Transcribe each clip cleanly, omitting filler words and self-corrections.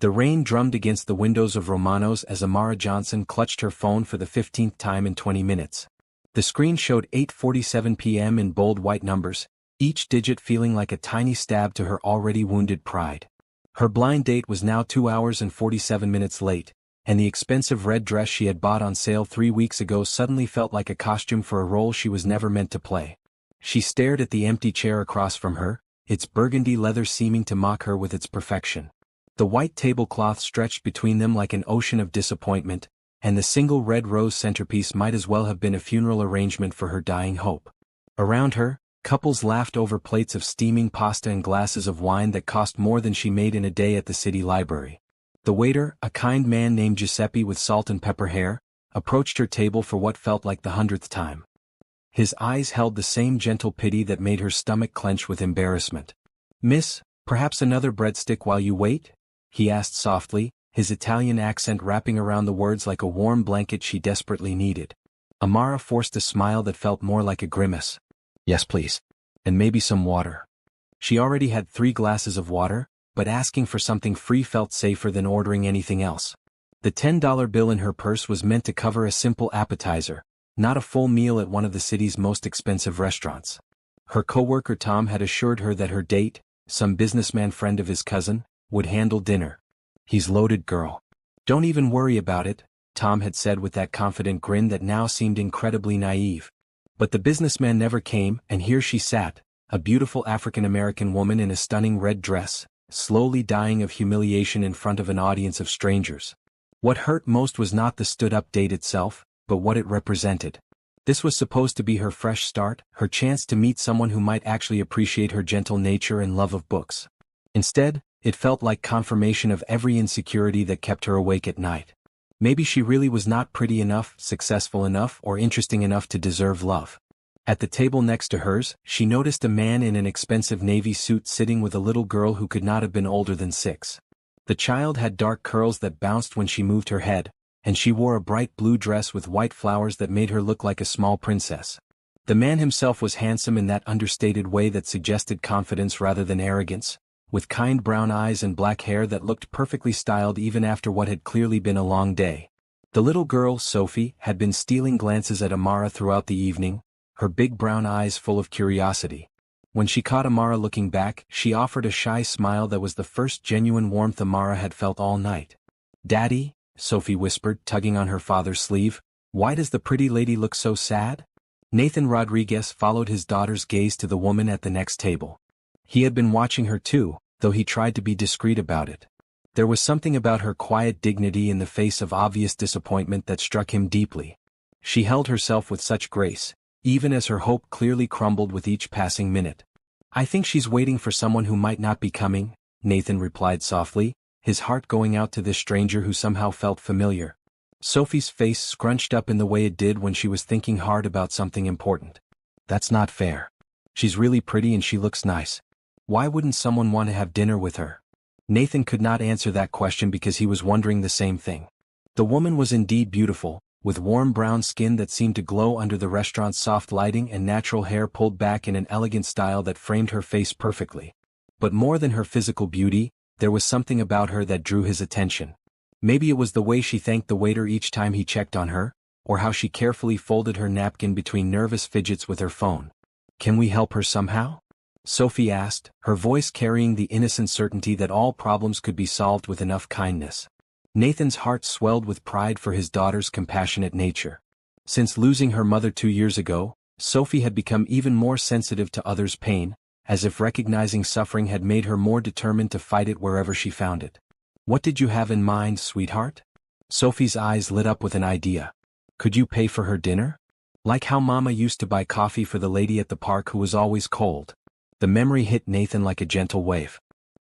The rain drummed against the windows of Romano's as Amara Johnson clutched her phone for the 15th time in 20 minutes. The screen showed 8:47 p.m. in bold white numbers, each digit feeling like a tiny stab to her already wounded pride. Her blind date was now 2 hours and 47 minutes late, and the expensive red dress she had bought on sale 3 weeks ago suddenly felt like a costume for a role she was never meant to play. She stared at the empty chair across from her, its burgundy leather seeming to mock her with its perfection. The white tablecloth stretched between them like an ocean of disappointment, and the single red rose centerpiece might as well have been a funeral arrangement for her dying hope. Around her, couples laughed over plates of steaming pasta and glasses of wine that cost more than she made in a day at the city library. The waiter, a kind man named Giuseppe with salt and pepper hair, approached her table for what felt like the 100th time. His eyes held the same gentle pity that made her stomach clench with embarrassment. "Miss, perhaps another breadstick while you wait?" he asked softly, his Italian accent wrapping around the words like a warm blanket she desperately needed. Amara forced a smile that felt more like a grimace. "Yes, please. And maybe some water." She already had 3 glasses of water, but asking for something free felt safer than ordering anything else. The $10 bill in her purse was meant to cover a simple appetizer, not a full meal at one of the city's most expensive restaurants. Her coworker Tom had assured her that her date, some businessman friend of his cousin, would handle dinner. "He's loaded, girl. Don't even worry about it," Tom had said with that confident grin that now seemed incredibly naive. But the businessman never came, and here she sat, a beautiful African-American woman in a stunning red dress, slowly dying of humiliation in front of an audience of strangers. What hurt most was not the stood-up date itself, but what it represented. This was supposed to be her fresh start, her chance to meet someone who might actually appreciate her gentle nature and love of books. Instead, it felt like confirmation of every insecurity that kept her awake at night. Maybe she really was not pretty enough, successful enough, or interesting enough to deserve love. At the table next to hers, she noticed a man in an expensive navy suit sitting with a little girl who could not have been older than 6. The child had dark curls that bounced when she moved her head, and she wore a bright blue dress with white flowers that made her look like a small princess. The man himself was handsome in that understated way that suggested confidence rather than arrogance, with kind brown eyes and black hair that looked perfectly styled even after what had clearly been a long day. The little girl, Sophie, had been stealing glances at Amara throughout the evening, her big brown eyes full of curiosity. When she caught Amara looking back, she offered a shy smile that was the first genuine warmth Amara had felt all night. "Daddy," Sophie whispered, tugging on her father's sleeve, "why does the pretty lady look so sad?" Nathan Rodriguez followed his daughter's gaze to the woman at the next table. He had been watching her too, though he tried to be discreet about it. There was something about her quiet dignity in the face of obvious disappointment that struck him deeply. She held herself with such grace, even as her hope clearly crumbled with each passing minute. "I think she's waiting for someone who might not be coming," Nathan replied softly, his heart going out to this stranger who somehow felt familiar. Sophie's face scrunched up in the way it did when she was thinking hard about something important. "That's not fair. She's really pretty and she looks nice. Why wouldn't someone want to have dinner with her?" Nathan could not answer that question because he was wondering the same thing. The woman was indeed beautiful, with warm brown skin that seemed to glow under the restaurant's soft lighting and natural hair pulled back in an elegant style that framed her face perfectly. But more than her physical beauty, there was something about her that drew his attention. Maybe it was the way she thanked the waiter each time he checked on her, or how she carefully folded her napkin between nervous fidgets with her phone. "Can we help her somehow?" Sophie asked, her voice carrying the innocent certainty that all problems could be solved with enough kindness. Nathan's heart swelled with pride for his daughter's compassionate nature. Since losing her mother 2 years ago, Sophie had become even more sensitive to others' pain, as if recognizing suffering had made her more determined to fight it wherever she found it. "What did you have in mind, sweetheart?" Sophie's eyes lit up with an idea. "Could you pay for her dinner? Like how Mama used to buy coffee for the lady at the park who was always cold." The memory hit Nathan like a gentle wave.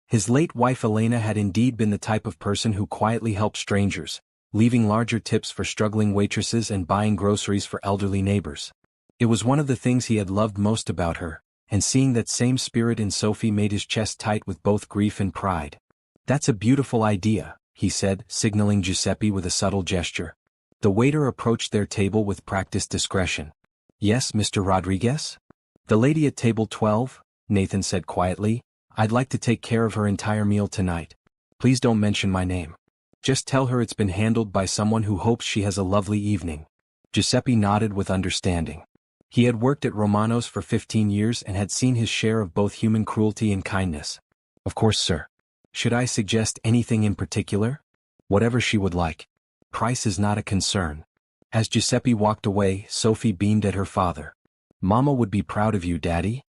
His late wife Elena had indeed been the type of person who quietly helped strangers, leaving larger tips for struggling waitresses and buying groceries for elderly neighbors. It was one of the things he had loved most about her, and seeing that same spirit in Sophie made his chest tight with both grief and pride. "That's a beautiful idea," he said, signaling Giuseppe with a subtle gesture. The waiter approached their table with practiced discretion. "Yes, Mr. Rodriguez?" "The lady at table 12, Nathan said quietly. "I'd like to take care of her entire meal tonight. Please don't mention my name. Just tell her it's been handled by someone who hopes she has a lovely evening." Giuseppe nodded with understanding. He had worked at Romano's for 15 years and had seen his share of both human cruelty and kindness. "Of course, sir. Should I suggest anything in particular?" "Whatever she would like. Price is not a concern." As Giuseppe walked away, Sophie beamed at her father. "Mama would be proud of you, Daddy."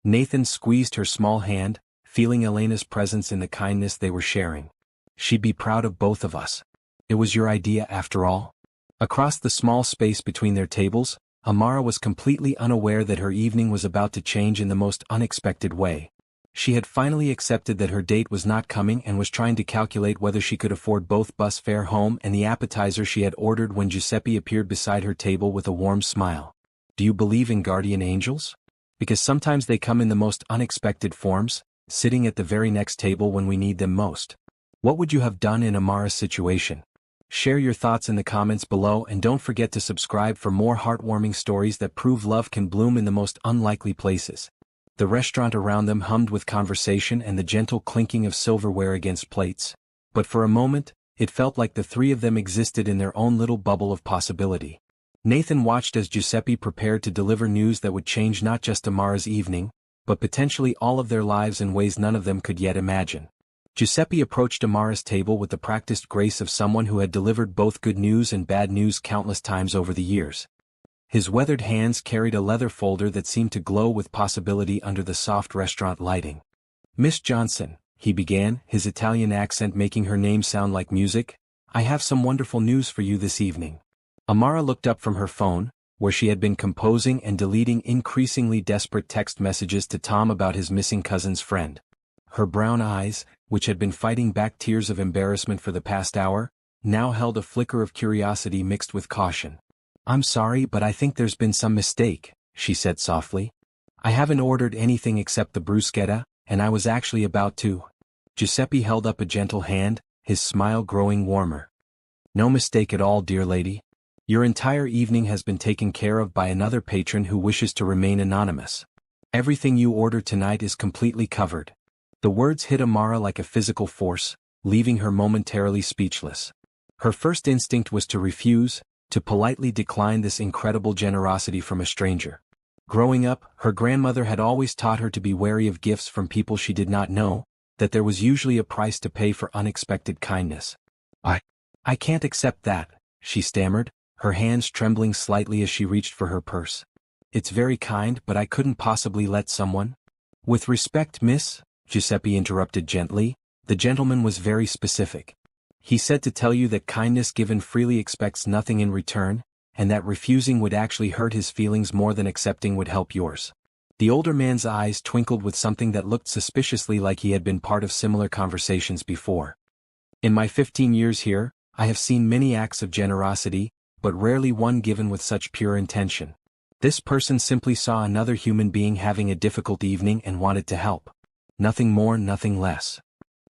Nathan squeezed her small hand, feeling Elena's presence in the kindness they were sharing. "She'd be proud of both of us. It was your idea after all." Across the small space between their tables, Amara was completely unaware that her evening was about to change in the most unexpected way. She had finally accepted that her date was not coming and was trying to calculate whether she could afford both bus fare home and the appetizer she had ordered when Giuseppe appeared beside her table with a warm smile. "Do you believe in guardian angels? Because sometimes they come in the most unexpected forms, sitting at the very next table when we need them most." What would you have done in Amara's situation? Share your thoughts in the comments below and don't forget to subscribe for more heartwarming stories that prove love can bloom in the most unlikely places. The restaurant around them hummed with conversation and the gentle clinking of silverware against plates. But for a moment, it felt like the three of them existed in their own little bubble of possibility. Nathan watched as Giuseppe prepared to deliver news that would change not just Amara's evening, but potentially all of their lives in ways none of them could yet imagine. Giuseppe approached Amara's table with the practiced grace of someone who had delivered both good news and bad news countless times over the years. His weathered hands carried a leather folder that seemed to glow with possibility under the soft restaurant lighting. "Miss Johnson," he began, his Italian accent making her name sound like music, "I have some wonderful news for you this evening." Amara looked up from her phone, where she had been composing and deleting increasingly desperate text messages to Tom about his missing cousin's friend. Her brown eyes, which had been fighting back tears of embarrassment for the past hour, now held a flicker of curiosity mixed with caution. "I'm sorry, but I think there's been some mistake," she said softly. "I haven't ordered anything except the bruschetta, and I was actually about to." Giuseppe held up a gentle hand, his smile growing warmer. "No mistake at all, dear lady. Your entire evening has been taken care of by another patron who wishes to remain anonymous. Everything you order tonight is completely covered." The words hit Amara like a physical force, leaving her momentarily speechless. Her first instinct was to refuse, to politely decline this incredible generosity from a stranger. Growing up, her grandmother had always taught her to be wary of gifts from people she did not know, that there was usually a price to pay for unexpected kindness. I can't accept that," she stammered, her hands trembling slightly as she reached for her purse. "It's very kind, but I couldn't possibly let someone." "With respect, miss," Giuseppe interrupted gently, "the gentleman was very specific. He said to tell you that kindness given freely expects nothing in return, and that refusing would actually hurt his feelings more than accepting would help yours." The older man's eyes twinkled with something that looked suspiciously like he had been part of similar conversations before. "In my 15 years here, I have seen many acts of generosity, but rarely one given with such pure intention. This person simply saw another human being having a difficult evening and wanted to help. Nothing more, nothing less."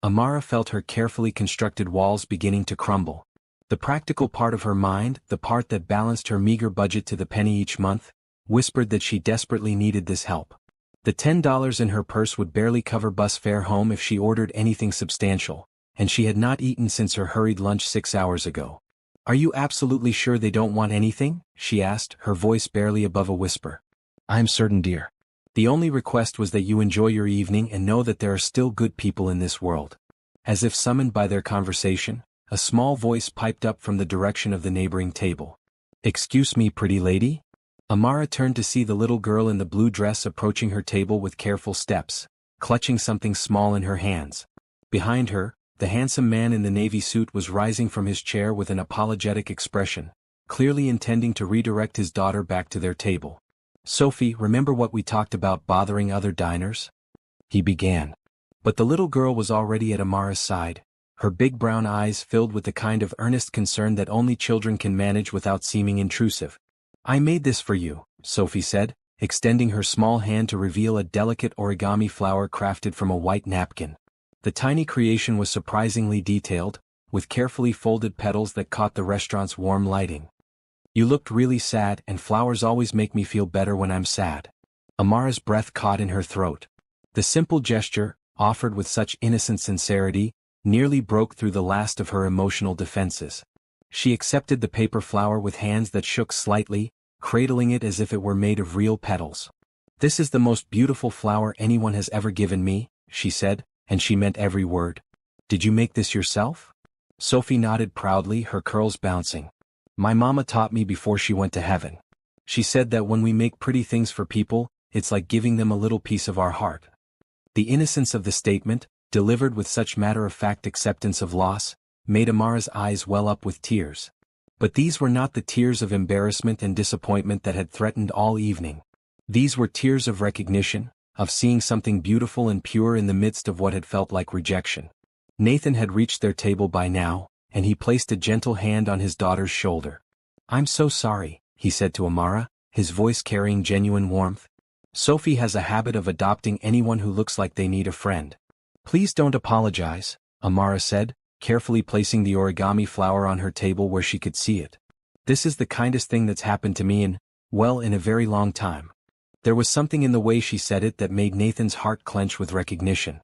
Amara felt her carefully constructed walls beginning to crumble. The practical part of her mind, the part that balanced her meager budget to the penny each month, whispered that she desperately needed this help. The $10 in her purse would barely cover bus fare home if she ordered anything substantial, and she had not eaten since her hurried lunch 6 hours ago. "Are you absolutely sure they don't want anything?" she asked, her voice barely above a whisper. "I'm certain, dear. The only request was that you enjoy your evening and know that there are still good people in this world." As if summoned by their conversation, a small voice piped up from the direction of the neighboring table. "Excuse me, pretty lady?" Amara turned to see the little girl in the blue dress approaching her table with careful steps, clutching something small in her hands. Behind her, the handsome man in the navy suit was rising from his chair with an apologetic expression, clearly intending to redirect his daughter back to their table. "Sophie, remember what we talked about bothering other diners?" he began. But the little girl was already at Amara's side, her big brown eyes filled with the kind of earnest concern that only children can manage without seeming intrusive. "I made this for you," Sophie said, extending her small hand to reveal a delicate origami flower crafted from a white napkin. The tiny creation was surprisingly detailed, with carefully folded petals that caught the restaurant's warm lighting. "You looked really sad, and flowers always make me feel better when I'm sad." Amara's breath caught in her throat. The simple gesture, offered with such innocent sincerity, nearly broke through the last of her emotional defenses. She accepted the paper flower with hands that shook slightly, cradling it as if it were made of real petals. "This is the most beautiful flower anyone has ever given me," she said, and she meant every word. "Did you make this yourself?" Sophie nodded proudly, her curls bouncing. "My mama taught me before she went to heaven. She said that when we make pretty things for people, it's like giving them a little piece of our heart." The innocence of the statement, delivered with such matter-of-fact acceptance of loss, made Amara's eyes well up with tears. But these were not the tears of embarrassment and disappointment that had threatened all evening. These were tears of recognition, of seeing something beautiful and pure in the midst of what had felt like rejection. Nathan had reached their table by now, and he placed a gentle hand on his daughter's shoulder. "I'm so sorry," he said to Amara, his voice carrying genuine warmth. "Sophie has a habit of adopting anyone who looks like they need a friend." "Please don't apologize," Amara said, carefully placing the origami flower on her table where she could see it. "This is the kindest thing that's happened to me in a very long time." There was something in the way she said it that made Nathan's heart clench with recognition.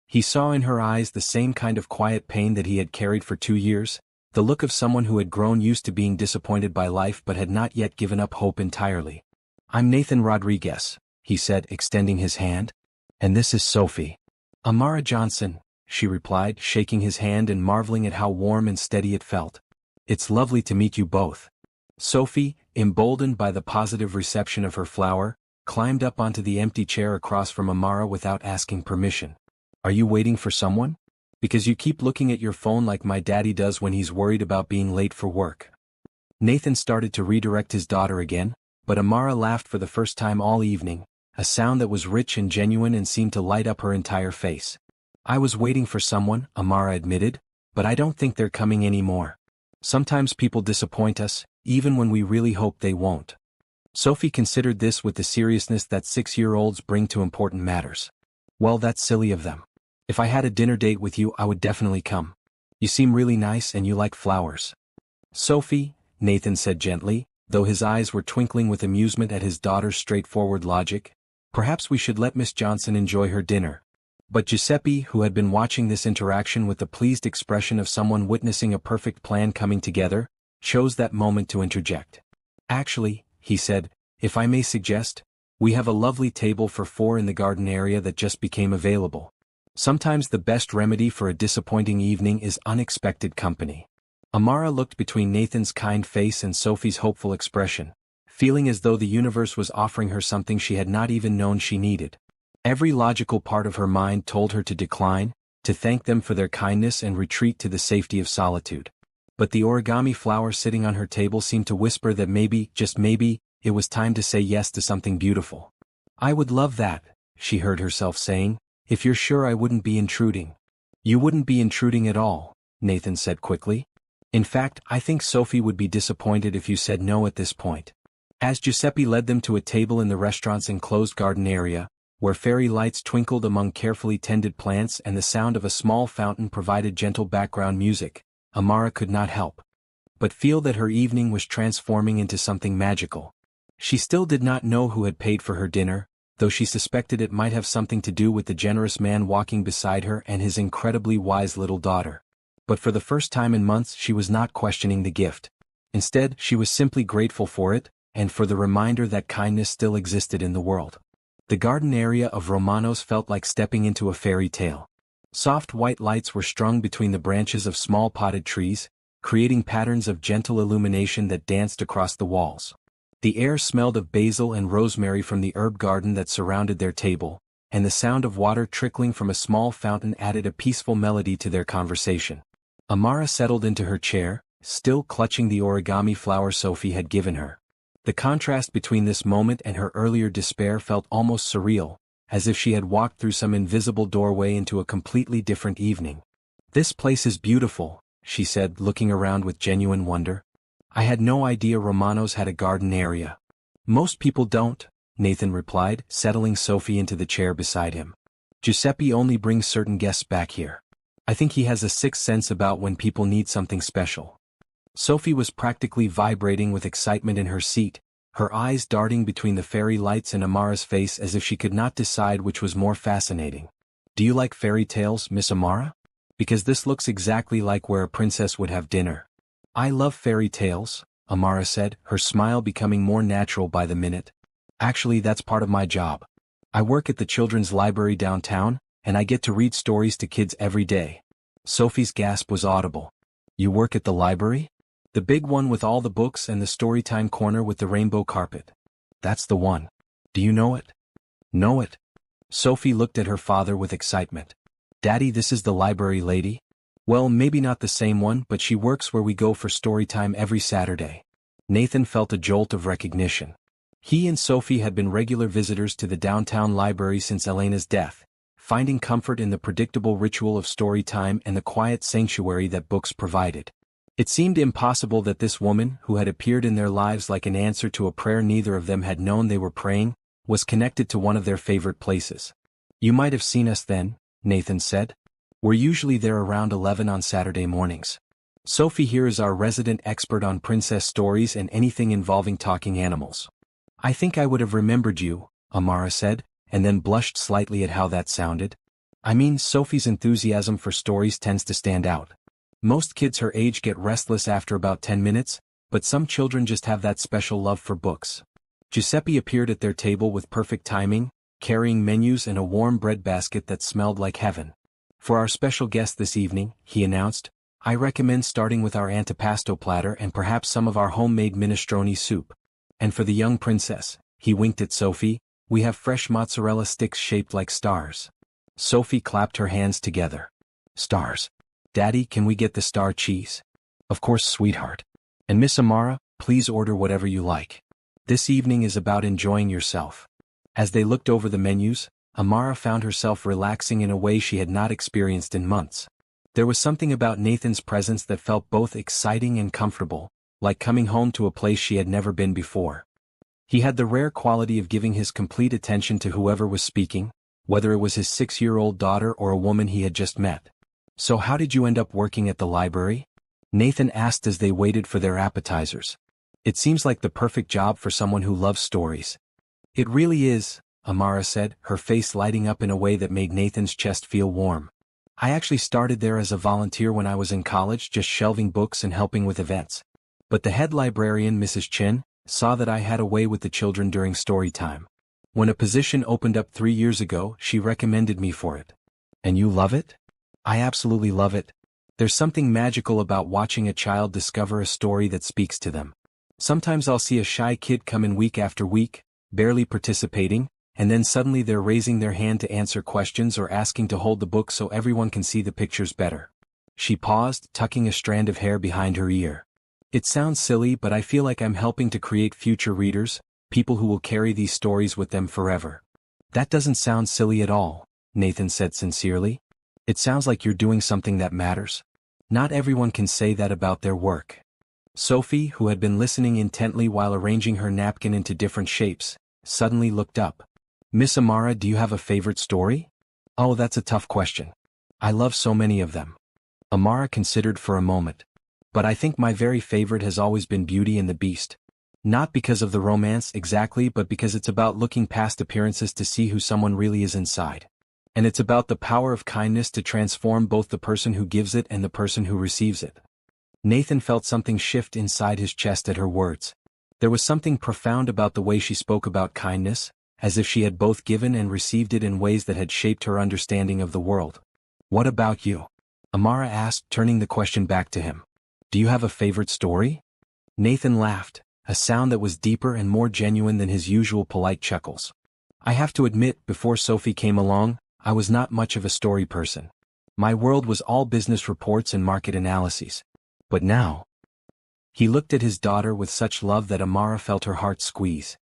He saw in her eyes the same kind of quiet pain that he had carried for 2 years, the look of someone who had grown used to being disappointed by life but had not yet given up hope entirely. "I'm Nathan Rodriguez," he said, extending his hand. "And this is Sophie." "Amara Johnson," she replied, shaking his hand and marveling at how warm and steady it felt. "It's lovely to meet you both." Sophie, emboldened by the positive reception of her flower, climbed up onto the empty chair across from Amara without asking permission. "Are you waiting for someone? Because you keep looking at your phone like my daddy does when he's worried about being late for work." Nathan started to redirect his daughter again, but Amara laughed for the first time all evening, a sound that was rich and genuine and seemed to light up her entire face. "I was waiting for someone," Amara admitted, "but I don't think they're coming anymore. Sometimes people disappoint us, even when we really hope they won't." Sophie considered this with the seriousness that 6-year-olds bring to important matters. "Well, that's silly of them. If I had a dinner date with you, I would definitely come. You seem really nice and you like flowers." "Sophie," Nathan said gently, though his eyes were twinkling with amusement at his daughter's straightforward logic, "perhaps we should let Miss Johnson enjoy her dinner." But Giuseppe, who had been watching this interaction with the pleased expression of someone witnessing a perfect plan coming together, chose that moment to interject. "Actually," he said, "if I may suggest, we have a lovely table for 4 in the garden area that just became available. Sometimes the best remedy for a disappointing evening is unexpected company." Amara looked between Nathan's kind face and Sophie's hopeful expression, feeling as though the universe was offering her something she had not even known she needed. Every logical part of her mind told her to decline, to thank them for their kindness and retreat to the safety of solitude. But the origami flower sitting on her table seemed to whisper that maybe, just maybe, it was time to say yes to something beautiful. "I would love that," she heard herself saying, "if you're sure I wouldn't be intruding." "You wouldn't be intruding at all," Nathan said quickly. "In fact, I think Sophie would be disappointed if you said no at this point." As Giuseppe led them to a table in the restaurant's enclosed garden area, where fairy lights twinkled among carefully tended plants and the sound of a small fountain provided gentle background music, Amara could not help but feel that her evening was transforming into something magical. She still did not know who had paid for her dinner, though she suspected it might have something to do with the generous man walking beside her and his incredibly wise little daughter. But for the first time in months she was not questioning the gift. Instead, she was simply grateful for it, and for the reminder that kindness still existed in the world. The garden area of Romano's felt like stepping into a fairy tale. Soft white lights were strung between the branches of small potted trees, creating patterns of gentle illumination that danced across the walls. The air smelled of basil and rosemary from the herb garden that surrounded their table, and the sound of water trickling from a small fountain added a peaceful melody to their conversation. Amara settled into her chair, still clutching the origami flower Sophie had given her. The contrast between this moment and her earlier despair felt almost surreal, as if she had walked through some invisible doorway into a completely different evening. "This place is beautiful," she said, looking around with genuine wonder. "I had no idea Romano's had a garden area." "Most people don't," Nathan replied, settling Sophie into the chair beside him. "Giuseppe only brings certain guests back here. I think he has a sixth sense about when people need something special." Sophie was practically vibrating with excitement in her seat, her eyes darting between the fairy lights and Amara's face as if she could not decide which was more fascinating. "Do you like fairy tales, Miss Amara?" Because this looks exactly like where a princess would have dinner. I love fairy tales, Amara said, her smile becoming more natural by the minute. Actually, that's part of my job. I work at the children's library downtown, and I get to read stories to kids every day. Sophie's gasp was audible. You work at the library? The big one with all the books and the storytime corner with the rainbow carpet. That's the one. Do you know it? Know it? Sophie looked at her father with excitement. Daddy, this is the library lady? Well, maybe not the same one, but she works where we go for story time every Saturday. Nathan felt a jolt of recognition. He and Sophie had been regular visitors to the downtown library since Elena's death, finding comfort in the predictable ritual of story time and the quiet sanctuary that books provided. It seemed impossible that this woman, who had appeared in their lives like an answer to a prayer neither of them had known they were praying, was connected to one of their favorite places. You might have seen us then, Nathan said. We're usually there around 11 on Saturday mornings. Sophie here is our resident expert on princess stories and anything involving talking animals. I think I would have remembered you, Amara said, and then blushed slightly at how that sounded. I mean, Sophie's enthusiasm for stories tends to stand out. Most kids her age get restless after about 10 minutes, but some children just have that special love for books. Giuseppe appeared at their table with perfect timing, carrying menus and a warm bread basket that smelled like heaven. For our special guest this evening, he announced, I recommend starting with our antipasto platter and perhaps some of our homemade minestrone soup. And for the young princess, he winked at Sophie, we have fresh mozzarella sticks shaped like stars. Sophie clapped her hands together. Stars. Daddy, can we get the star cheese? Of course, sweetheart. And Miss Amara, please order whatever you like. This evening is about enjoying yourself. As they looked over the menus, Amara found herself relaxing in a way she had not experienced in months. There was something about Nathan's presence that felt both exciting and comfortable, like coming home to a place she had never been before. He had the rare quality of giving his complete attention to whoever was speaking, whether it was his 6-year-old daughter or a woman he had just met. So how did you end up working at the library? Nathan asked as they waited for their appetizers. It seems like the perfect job for someone who loves stories. It really is, Amara said, her face lighting up in a way that made Nathan's chest feel warm. I actually started there as a volunteer when I was in college, just shelving books and helping with events. But the head librarian, Mrs. Chin, saw that I had a way with the children during story time. When a position opened up 3 years ago, she recommended me for it. And you love it? I absolutely love it. There's something magical about watching a child discover a story that speaks to them. Sometimes I'll see a shy kid come in week after week, barely participating, and then suddenly they're raising their hand to answer questions or asking to hold the book so everyone can see the pictures better. She paused, tucking a strand of hair behind her ear. It sounds silly, but I feel like I'm helping to create future readers, people who will carry these stories with them forever. That doesn't sound silly at all, Nathan said sincerely. It sounds like you're doing something that matters. Not everyone can say that about their work. Sophie, who had been listening intently while arranging her napkin into different shapes, suddenly looked up. Miss Amara, do you have a favorite story? Oh, that's a tough question. I love so many of them. Amara considered for a moment. But I think my very favorite has always been Beauty and the Beast. Not because of the romance exactly, but because it's about looking past appearances to see who someone really is inside. And it's about the power of kindness to transform both the person who gives it and the person who receives it. Nathan felt something shift inside his chest at her words. There was something profound about the way she spoke about kindness, as if she had both given and received it in ways that had shaped her understanding of the world. What about you? Amara asked, turning the question back to him. Do you have a favorite story? Nathan laughed, a sound that was deeper and more genuine than his usual polite chuckles. I have to admit, before Sophie came along, I was not much of a story person. My world was all business reports and market analyses. But now... He looked at his daughter with such love that Amara felt her heart squeeze.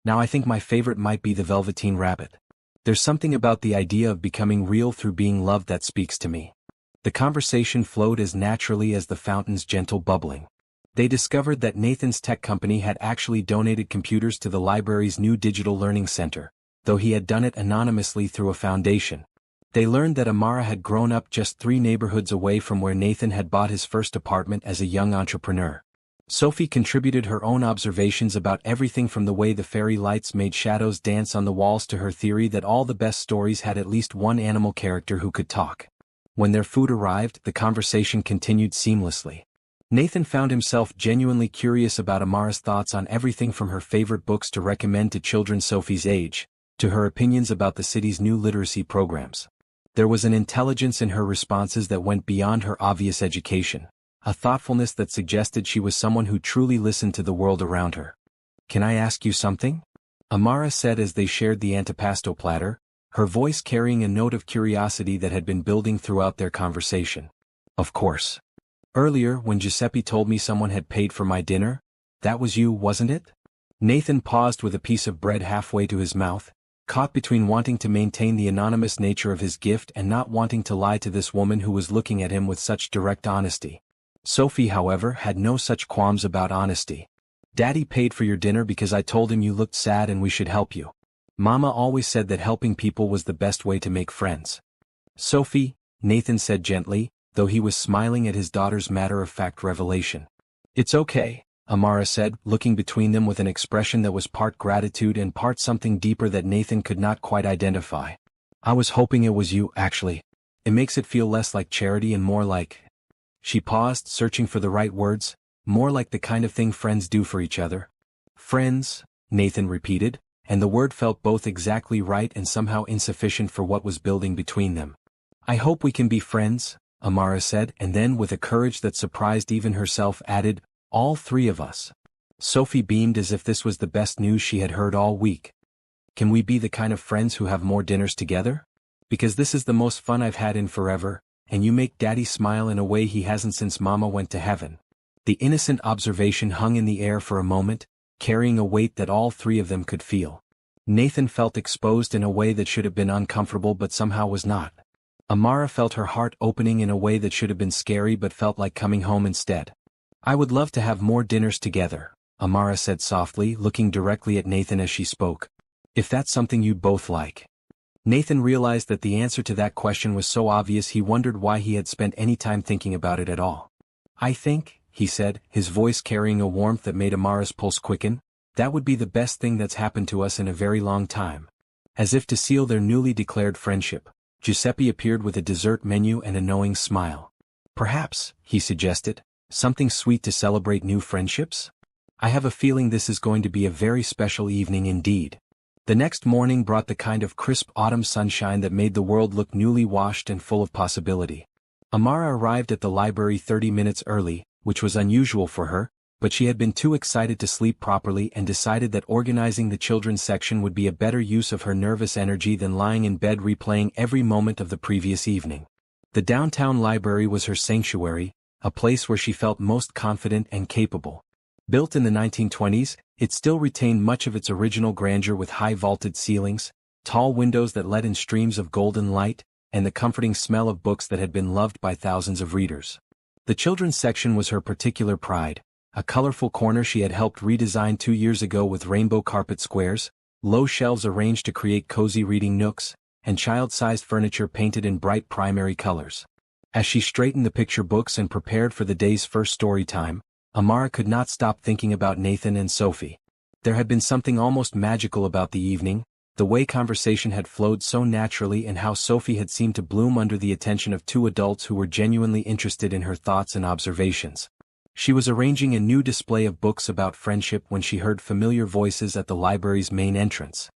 Now I think my favorite might be the Velveteen Rabbit. There's something about the idea of becoming real through being loved that speaks to me. The conversation flowed as naturally as the fountain's gentle bubbling. They discovered that Nathan's tech company had actually donated computers to the library's new digital learning center, though he had done it anonymously through a foundation. They learned that Amara had grown up just 3 neighborhoods away from where Nathan had bought his first apartment as a young entrepreneur. Sophie contributed her own observations about everything from the way the fairy lights made shadows dance on the walls to her theory that all the best stories had at least one animal character who could talk. When their food arrived, the conversation continued seamlessly. Nathan found himself genuinely curious about Amara's thoughts on everything from her favorite books to recommend to children Sophie's age, to her opinions about the city's new literacy programs. There was an intelligence in her responses that went beyond her obvious education, a thoughtfulness that suggested she was someone who truly listened to the world around her. "Can I ask you something?" Amara said as they shared the antipasto platter, her voice carrying a note of curiosity that had been building throughout their conversation. "Of course. Earlier, when Giuseppe told me someone had paid for my dinner, that was you, wasn't it?" Nathan paused with a piece of bread halfway to his mouth, caught between wanting to maintain the anonymous nature of his gift and not wanting to lie to this woman who was looking at him with such direct honesty. Sophie, however, had no such qualms about honesty. "Daddy paid for your dinner because I told him you looked sad and we should help you. Mama always said that helping people was the best way to make friends." "Sophie," Nathan said gently, though he was smiling at his daughter's matter-of-fact revelation. "It's okay," Amara said, looking between them with an expression that was part gratitude and part something deeper that Nathan could not quite identify. "I was hoping it was you, actually. It makes it feel less like charity and more like—" She paused, searching for the right words, "more like the kind of thing friends do for each other." "Friends," Nathan repeated, and the word felt both exactly right and somehow insufficient for what was building between them. "I hope we can be friends," Amara said, and then with a courage that surprised even herself added, "all three of us." Sophie beamed as if this was the best news she had heard all week. "Can we be the kind of friends who have more dinners together? Because this is the most fun I've had in forever, and you make Daddy smile in a way he hasn't since Mama went to heaven." The innocent observation hung in the air for a moment, carrying a weight that all three of them could feel. Nathan felt exposed in a way that should have been uncomfortable but somehow was not. Amara felt her heart opening in a way that should have been scary but felt like coming home instead. "I would love to have more dinners together," Amara said softly, looking directly at Nathan as she spoke. "If that's something you'd both like." Nathan realized that the answer to that question was so obvious he wondered why he had spent any time thinking about it at all. "I think," he said, his voice carrying a warmth that made Amara's pulse quicken, "that would be the best thing that's happened to us in a very long time." As if to seal their newly declared friendship, Giuseppe appeared with a dessert menu and a knowing smile. "Perhaps," he suggested, "something sweet to celebrate new friendships? I have a feeling this is going to be a very special evening indeed." The next morning brought the kind of crisp autumn sunshine that made the world look newly washed and full of possibility. Amara arrived at the library 30 minutes early, which was unusual for her, but she had been too excited to sleep properly and decided that organizing the children's section would be a better use of her nervous energy than lying in bed replaying every moment of the previous evening. The downtown library was her sanctuary, a place where she felt most confident and capable. Built in the 1920s, it still retained much of its original grandeur with high vaulted ceilings, tall windows that let in streams of golden light, and the comforting smell of books that had been loved by thousands of readers. The children's section was her particular pride, a colorful corner she had helped redesign 2 years ago with rainbow carpet squares, low shelves arranged to create cozy reading nooks, and child-sized furniture painted in bright primary colors. As she straightened the picture books and prepared for the day's first story time, Amara could not stop thinking about Nathan and Sophie. There had been something almost magical about the evening, the way conversation had flowed so naturally and how Sophie had seemed to bloom under the attention of two adults who were genuinely interested in her thoughts and observations. She was arranging a new display of books about friendship when she heard familiar voices at the library's main entrance.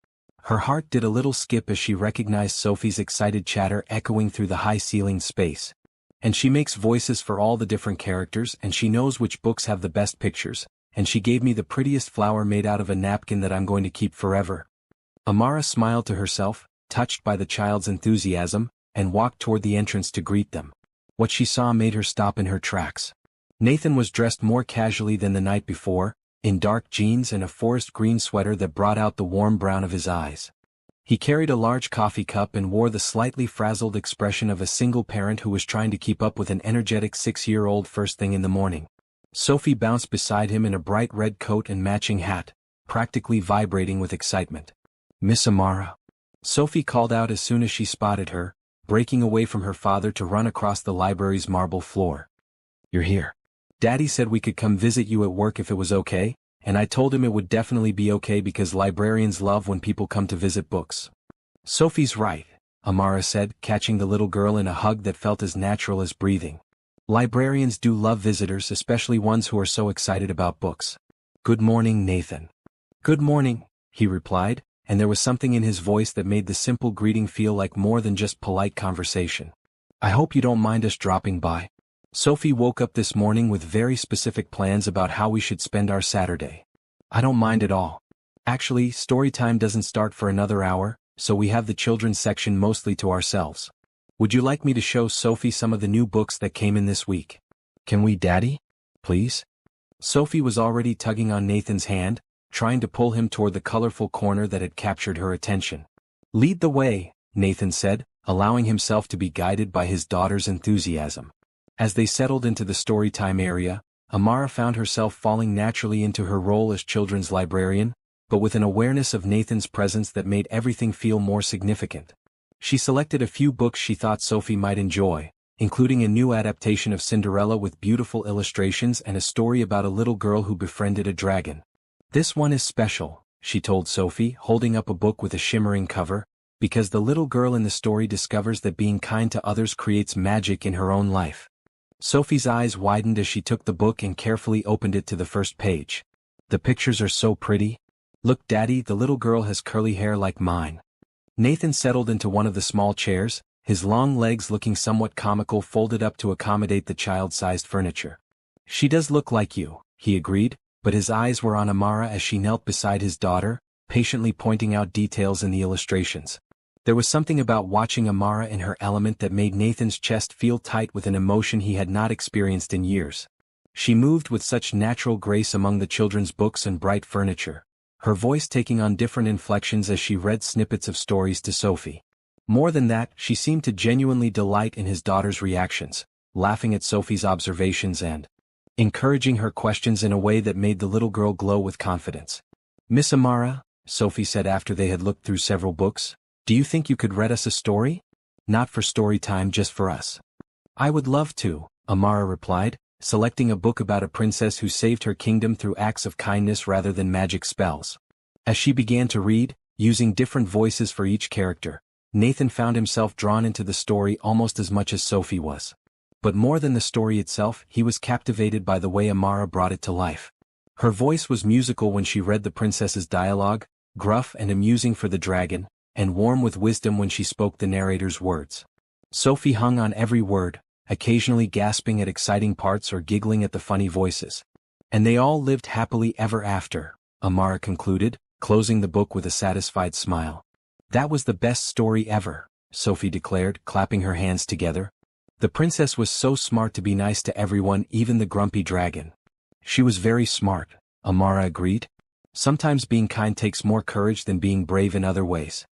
Her heart did a little skip as she recognized Sophie's excited chatter echoing through the high-ceilinged space. "And she makes voices for all the different characters, and she knows which books have the best pictures, and she gave me the prettiest flower made out of a napkin that I'm going to keep forever." Amara smiled to herself, touched by the child's enthusiasm, and walked toward the entrance to greet them. What she saw made her stop in her tracks. Nathan was dressed more casually than the night before, in dark jeans and a forest green sweater that brought out the warm brown of his eyes. He carried a large coffee cup and wore the slightly frazzled expression of a single parent who was trying to keep up with an energetic 6-year-old first thing in the morning. Sophie bounced beside him in a bright red coat and matching hat, practically vibrating with excitement. "Miss Amara." Sophie called out as soon as she spotted her, breaking away from her father to run across the library's marble floor. "You're here. Daddy said we could come visit you at work if it was okay, and I told him it would definitely be okay because librarians love when people come to visit books." "Sophie's right," Amara said, catching the little girl in a hug that felt as natural as breathing. Librarians do love visitors, especially ones who are so excited about books. Good morning, Nathan. Good morning, he replied, and there was something in his voice that made the simple greeting feel like more than just polite conversation. I hope you don't mind us dropping by. Sophie woke up this morning with very specific plans about how we should spend our Saturday. I don't mind at all. Actually, story time doesn't start for another hour, so we have the children's section mostly to ourselves. Would you like me to show Sophie some of the new books that came in this week? Can we, Daddy? Please? Sophie was already tugging on Nathan's hand, trying to pull him toward the colorful corner that had captured her attention. Lead the way, Nathan said, allowing himself to be guided by his daughter's enthusiasm. As they settled into the story time area, Amara found herself falling naturally into her role as children's librarian, but with an awareness of Nathan's presence that made everything feel more significant. She selected a few books she thought Sophie might enjoy, including a new adaptation of Cinderella with beautiful illustrations and a story about a little girl who befriended a dragon. This one is special, she told Sophie, holding up a book with a shimmering cover, because the little girl in the story discovers that being kind to others creates magic in her own life. Sophie's eyes widened as she took the book and carefully opened it to the first page. The pictures are so pretty. Look, Daddy, the little girl has curly hair like mine. Nathan settled into one of the small chairs, his long legs looking somewhat comical folded up to accommodate the child-sized furniture. She does look like you, he agreed, but his eyes were on Amara as she knelt beside his daughter, patiently pointing out details in the illustrations. There was something about watching Amara in her element that made Nathan's chest feel tight with an emotion he had not experienced in years. She moved with such natural grace among the children's books and bright furniture, her voice taking on different inflections as she read snippets of stories to Sophie. More than that, she seemed to genuinely delight in his daughter's reactions, laughing at Sophie's observations and encouraging her questions in a way that made the little girl glow with confidence. Miss Amara, Sophie said after they had looked through several books, do you think you could read us a story? Not for story time, just for us. I would love to, Amara replied, selecting a book about a princess who saved her kingdom through acts of kindness rather than magic spells. As she began to read, using different voices for each character, Nathan found himself drawn into the story almost as much as Sophie was. But more than the story itself, he was captivated by the way Amara brought it to life. Her voice was musical when she read the princess's dialogue, gruff and amusing for the dragon, and warm with wisdom when she spoke the narrator's words. Sophie hung on every word, occasionally gasping at exciting parts or giggling at the funny voices. And they all lived happily ever after, Amara concluded, closing the book with a satisfied smile. That was the best story ever, Sophie declared, clapping her hands together. The princess was so smart to be nice to everyone, even the grumpy dragon. She was very smart, Amara agreed. Sometimes being kind takes more courage than being brave in other ways.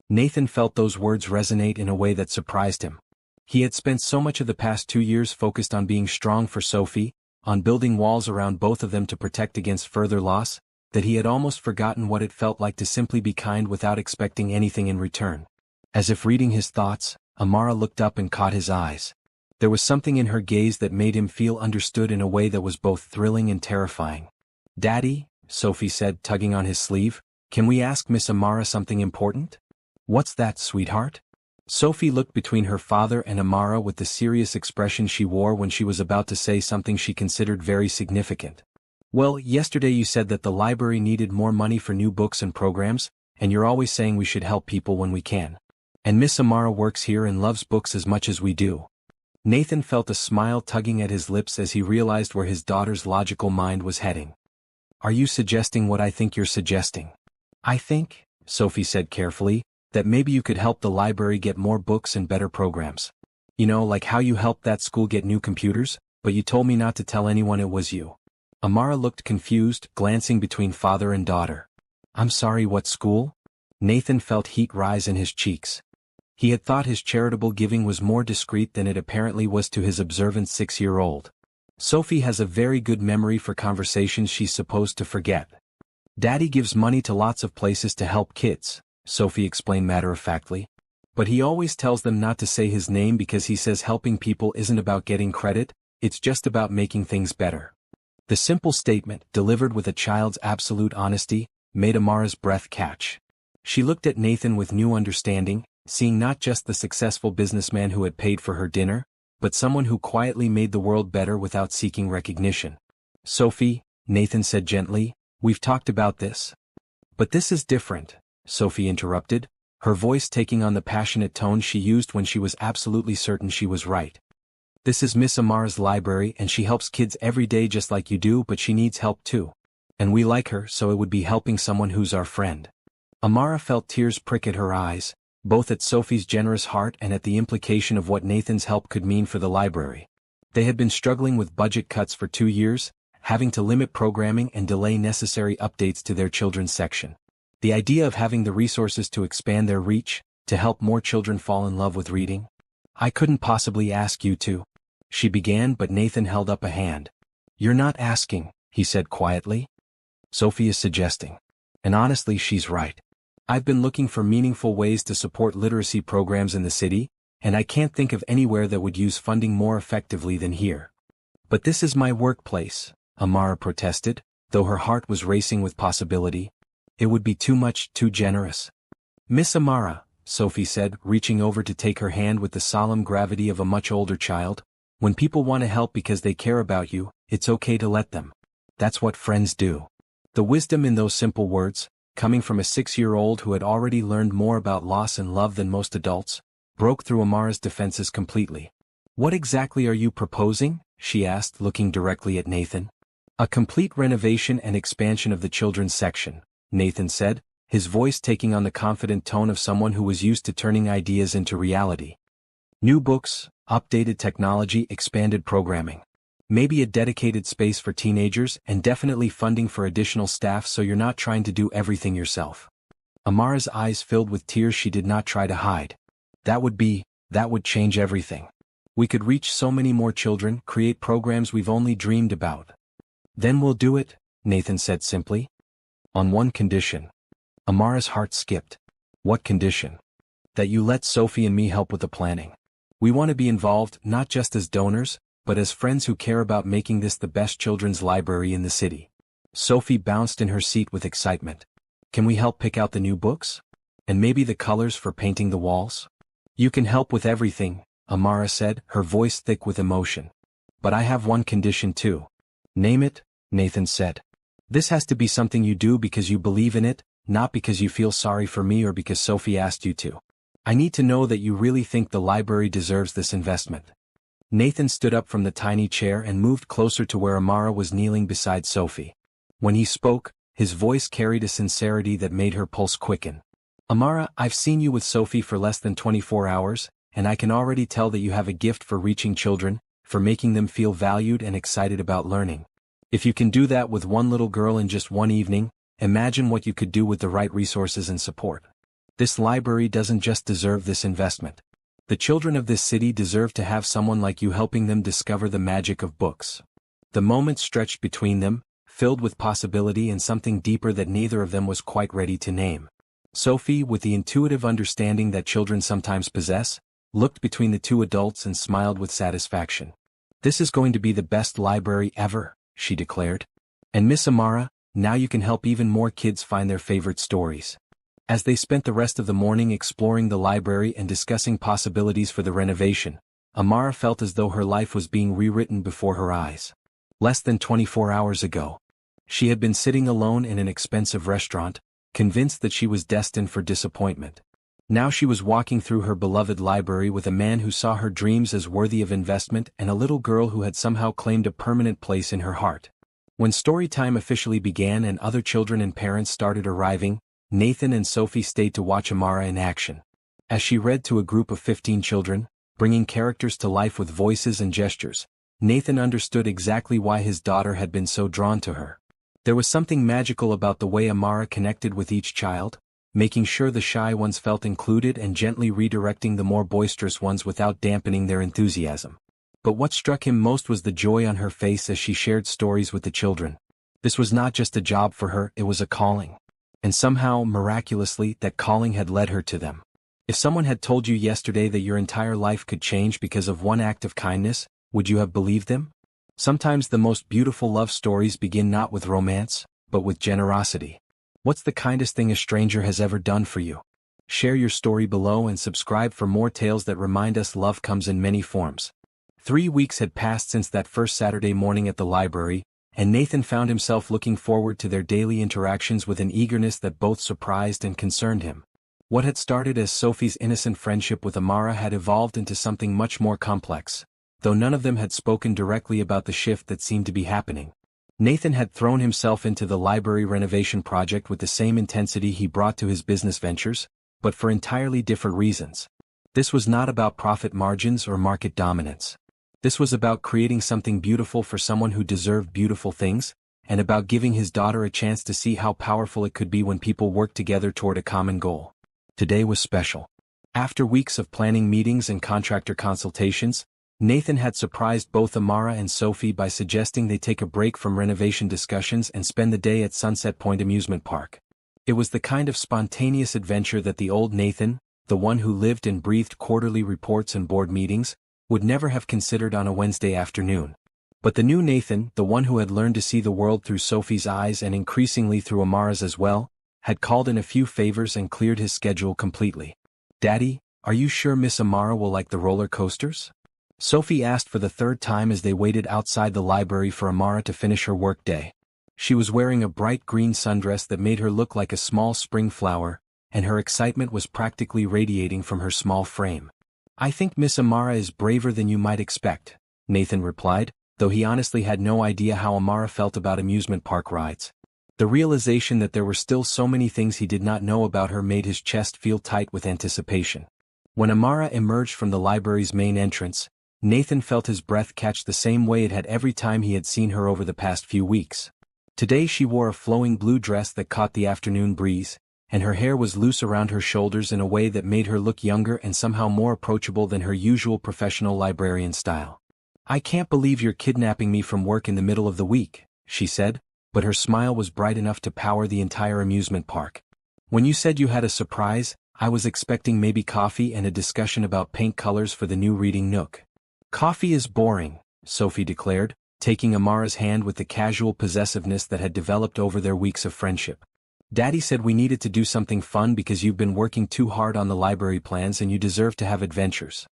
Nathan felt those words resonate in a way that surprised him. He had spent so much of the past 2 years focused on being strong for Sophie, on building walls around both of them to protect against further loss, that he had almost forgotten what it felt like to simply be kind without expecting anything in return. As if reading his thoughts, Amara looked up and caught his eyes. There was something in her gaze that made him feel understood in a way that was both thrilling and terrifying. Daddy, Sophie said, tugging on his sleeve, can we ask Miss Amara something important? What's that, sweetheart? Sophie looked between her father and Amara with the serious expression she wore when she was about to say something she considered very significant. Well, yesterday you said that the library needed more money for new books and programs, and you're always saying we should help people when we can. And Miss Amara works here and loves books as much as we do. Nathan felt a smile tugging at his lips as he realized where his daughter's logical mind was heading. Are you suggesting what I think you're suggesting? I think, Sophie said carefully, that maybe you could help the library get more books and better programs. You know, like how you helped that school get new computers, but you told me not to tell anyone it was you. Amara looked confused, glancing between father and daughter. I'm sorry, what school? Nathan felt heat rise in his cheeks. He had thought his charitable giving was more discreet than it apparently was to his observant 6-year-old. Sophie has a very good memory for conversations she's supposed to forget. Daddy gives money to lots of places to help kids, Sophie explained matter-of-factly. But he always tells them not to say his name because he says helping people isn't about getting credit, it's just about making things better. The simple statement, delivered with a child's absolute honesty, made Amara's breath catch. She looked at Nathan with new understanding, seeing not just the successful businessman who had paid for her dinner, but someone who quietly made the world better without seeking recognition. "Sophie," Nathan said gently, "we've talked about this. But this is different," Sophie interrupted, her voice taking on the passionate tone she used when she was absolutely certain she was right. "This is Miss Amara's library and she helps kids every day just like you do, but she needs help too. And we like her, so it would be helping someone who's our friend." Amara felt tears prick at her eyes, both at Sophie's generous heart and at the implication of what Nathan's help could mean for the library. They had been struggling with budget cuts for 2 years, having to limit programming and delay necessary updates to their children's section. The idea of having the resources to expand their reach, to help more children fall in love with reading. "I couldn't possibly ask you to," she began, but Nathan held up a hand. "You're not asking," he said quietly. "Sophie is suggesting. And honestly, she's right. I've been looking for meaningful ways to support literacy programs in the city, and I can't think of anywhere that would use funding more effectively than here." "But this is my workplace," Amara protested, though her heart was racing with possibility. "It would be too much, too generous." "Miss Amara," Sophie said, reaching over to take her hand with the solemn gravity of a much older child, "when people want to help because they care about you, it's okay to let them. That's what friends do." The wisdom in those simple words, coming from a 6-year-old who had already learned more about loss and love than most adults, broke through Amara's defenses completely. "What exactly are you proposing?" she asked, looking directly at Nathan. "A complete renovation and expansion of the children's section," Nathan said, his voice taking on the confident tone of someone who was used to turning ideas into reality. "New books, updated technology, expanded programming. Maybe a dedicated space for teenagers and definitely funding for additional staff so you're not trying to do everything yourself." Amara's eyes filled with tears she did not try to hide. That would change everything. We could reach so many more children, create programs we've only dreamed about." "Then we'll do it," Nathan said simply. "On one condition." Amara's heart skipped. "What condition?" "That you let Sophie and me help with the planning. We want to be involved not just as donors, but as friends who care about making this the best children's library in the city." Sophie bounced in her seat with excitement. "Can we help pick out the new books? And maybe the colors for painting the walls?" "You can help with everything," Amara said, her voice thick with emotion. "But I have one condition too." "Name it," Nathan said. "This has to be something you do because you believe in it, not because you feel sorry for me or because Sophie asked you to. I need to know that you really think the library deserves this investment." Nathan stood up from the tiny chair and moved closer to where Amara was kneeling beside Sophie. When he spoke, his voice carried a sincerity that made her pulse quicken. "Amara, I've seen you with Sophie for less than 24 hours, and I can already tell that you have a gift for reaching children, for making them feel valued and excited about learning. If you can do that with one little girl in just one evening, imagine what you could do with the right resources and support. This library doesn't just deserve this investment. The children of this city deserve to have someone like you helping them discover the magic of books." The moment stretched between them, filled with possibility and something deeper that neither of them was quite ready to name. Sophie, with the intuitive understanding that children sometimes possess, looked between the two adults and smiled with satisfaction. "This is going to be the best library ever," she declared. "And Miss Amara, now you can help even more kids find their favorite stories." As they spent the rest of the morning exploring the library and discussing possibilities for the renovation, Amara felt as though her life was being rewritten before her eyes. Less than 24 hours ago, she had been sitting alone in an expensive restaurant, convinced that she was destined for disappointment. Now she was walking through her beloved library with a man who saw her dreams as worthy of investment and a little girl who had somehow claimed a permanent place in her heart. When story time officially began and other children and parents started arriving, Nathan and Sophie stayed to watch Amara in action. As she read to a group of 15 children, bringing characters to life with voices and gestures, Nathan understood exactly why his daughter had been so drawn to her. There was something magical about the way Amara connected with each child, making sure the shy ones felt included and gently redirecting the more boisterous ones without dampening their enthusiasm. But what struck him most was the joy on her face as she shared stories with the children. This was not just a job for her, it was a calling. And somehow, miraculously, that calling had led her to them. If someone had told you yesterday that your entire life could change because of one act of kindness, would you have believed them? Sometimes the most beautiful love stories begin not with romance, but with generosity. What's the kindest thing a stranger has ever done for you? Share your story below and subscribe for more tales that remind us love comes in many forms. 3 weeks had passed since that first Saturday morning at the library, and Nathan found himself looking forward to their daily interactions with an eagerness that both surprised and concerned him. What had started as Sophie's innocent friendship with Amara had evolved into something much more complex, though none of them had spoken directly about the shift that seemed to be happening. Nathan had thrown himself into the library renovation project with the same intensity he brought to his business ventures, but for entirely different reasons. This was not about profit margins or market dominance. This was about creating something beautiful for someone who deserved beautiful things, and about giving his daughter a chance to see how powerful it could be when people work together toward a common goal. Today was special. After weeks of planning meetings and contractor consultations, Nathan had surprised both Amara and Sophie by suggesting they take a break from renovation discussions and spend the day at Sunset Point Amusement Park. It was the kind of spontaneous adventure that the old Nathan, the one who lived and breathed quarterly reports and board meetings, would never have considered on a Wednesday afternoon. But the new Nathan, the one who had learned to see the world through Sophie's eyes and increasingly through Amara's as well, had called in a few favors and cleared his schedule completely. "Daddy, are you sure Miss Amara will like the roller coasters?" Sophie asked for the third time as they waited outside the library for Amara to finish her work day. She was wearing a bright green sundress that made her look like a small spring flower, and her excitement was practically radiating from her small frame. "I think Miss Amara is braver than you might expect," Nathan replied, though he honestly had no idea how Amara felt about amusement park rides. The realization that there were still so many things he did not know about her made his chest feel tight with anticipation. When Amara emerged from the library's main entrance, Nathan felt his breath catch the same way it had every time he had seen her over the past few weeks. Today she wore a flowing blue dress that caught the afternoon breeze, and her hair was loose around her shoulders in a way that made her look younger and somehow more approachable than her usual professional librarian style. "I can't believe you're kidnapping me from work in the middle of the week," she said, but her smile was bright enough to power the entire amusement park. "When you said you had a surprise, I was expecting maybe coffee and a discussion about paint colors for the new reading nook." "Coffee is boring," Sophie declared, taking Amara's hand with the casual possessiveness that had developed over their weeks of friendship. "Daddy said we needed to do something fun because you've been working too hard on the library plans and you deserve to have adventures."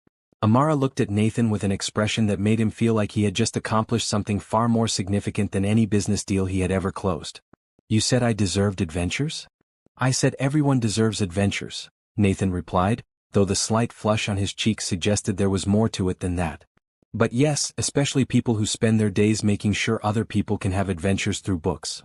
Amara looked at Nathan with an expression that made him feel like he had just accomplished something far more significant than any business deal he had ever closed. "You said I deserved adventures?" "I said everyone deserves adventures," Nathan replied, though the slight flush on his cheeks suggested there was more to it than that. "But yes, especially people who spend their days making sure other people can have adventures through books."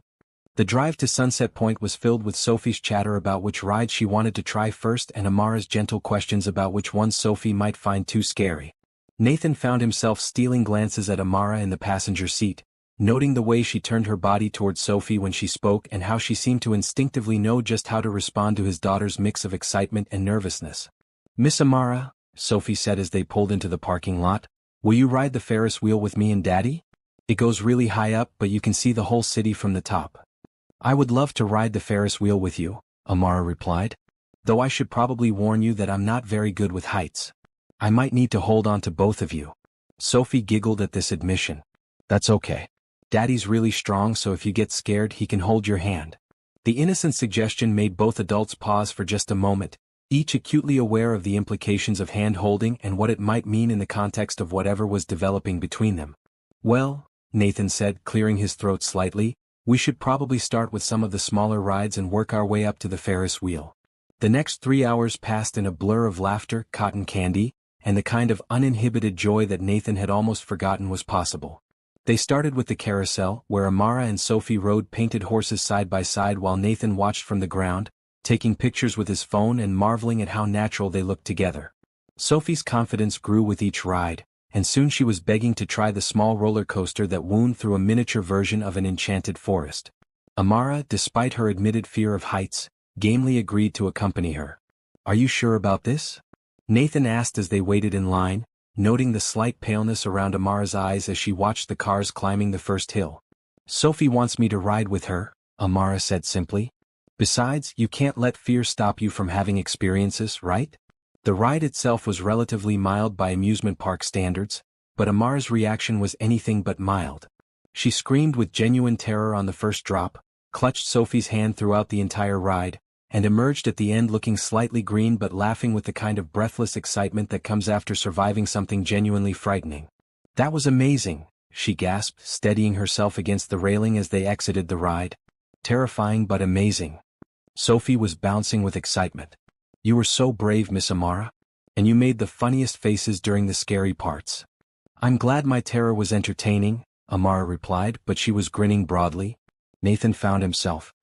The drive to Sunset Point was filled with Sophie's chatter about which ride she wanted to try first and Amara's gentle questions about which ones Sophie might find too scary. Nathan found himself stealing glances at Amara in the passenger seat, noting the way she turned her body towards Sophie when she spoke and how she seemed to instinctively know just how to respond to his daughter's mix of excitement and nervousness. "Miss Amara," Sophie said as they pulled into the parking lot, "will you ride the Ferris wheel with me and Daddy? It goes really high up but you can see the whole city from the top." "I would love to ride the Ferris wheel with you," Amara replied. "Though I should probably warn you that I'm not very good with heights. I might need to hold on to both of you." Sophie giggled at this admission. "That's okay. Daddy's really strong so if you get scared he can hold your hand." The innocent suggestion made both adults pause for just a moment, each acutely aware of the implications of hand-holding and what it might mean in the context of whatever was developing between them. "Well," Nathan said, clearing his throat slightly, "we should probably start with some of the smaller rides and work our way up to the Ferris wheel." The next 3 hours passed in a blur of laughter, cotton candy, and the kind of uninhibited joy that Nathan had almost forgotten was possible. They started with the carousel, where Amara and Sophie rode painted horses side by side while Nathan watched from the ground, taking pictures with his phone and marveling at how natural they looked together. Sophie's confidence grew with each ride, and soon she was begging to try the small roller coaster that wound through a miniature version of an enchanted forest. Amara, despite her admitted fear of heights, gamely agreed to accompany her. "Are you sure about this?" Nathan asked as they waited in line, noting the slight paleness around Amara's eyes as she watched the cars climbing the first hill. "Sophie wants me to ride with her," Amara said simply. "Besides, you can't let fear stop you from having experiences, right?" The ride itself was relatively mild by amusement park standards, but Amara's reaction was anything but mild. She screamed with genuine terror on the first drop, clutched Sophie's hand throughout the entire ride, and emerged at the end looking slightly green but laughing with the kind of breathless excitement that comes after surviving something genuinely frightening. "That was amazing," she gasped, steadying herself against the railing as they exited the ride. "Terrifying but amazing." Sophie was bouncing with excitement. "You were so brave, Miss Amara. And you made the funniest faces during the scary parts." "I'm glad my terror was entertaining," Amara replied, but she was grinning broadly. Nathan found himself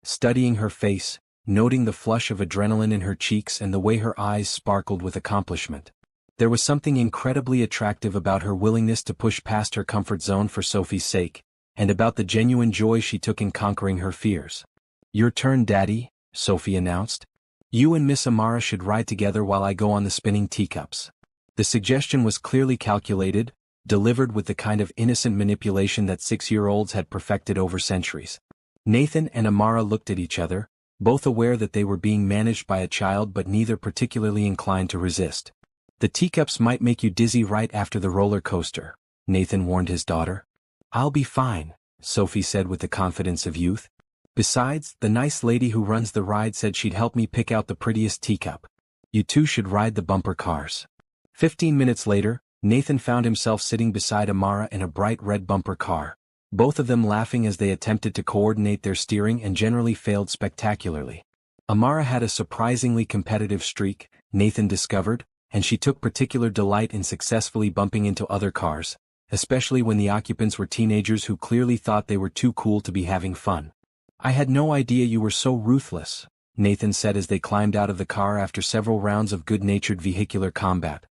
studying her face, noting the flush of adrenaline in her cheeks and the way her eyes sparkled with accomplishment. There was something incredibly attractive about her willingness to push past her comfort zone for Sophie's sake, and about the genuine joy she took in conquering her fears. "Your turn, Daddy," Sophie announced. "You and Miss Amara should ride together while I go on the spinning teacups." The suggestion was clearly calculated, delivered with the kind of innocent manipulation that 6-year-olds had perfected over centuries. Nathan and Amara looked at each other, both aware that they were being managed by a child but neither particularly inclined to resist. "The teacups might make you dizzy right after the roller coaster," Nathan warned his daughter. "I'll be fine," Sophie said with the confidence of youth. "Besides, the nice lady who runs the ride said she'd help me pick out the prettiest teacup. You two should ride the bumper cars." 15 minutes later, Nathan found himself sitting beside Amara in a bright red bumper car, both of them laughing as they attempted to coordinate their steering and generally failed spectacularly. Amara had a surprisingly competitive streak, Nathan discovered, and she took particular delight in successfully bumping into other cars, especially when the occupants were teenagers who clearly thought they were too cool to be having fun. "I had no idea you were so ruthless," Nathan said as they climbed out of the car after several rounds of good-natured vehicular combat.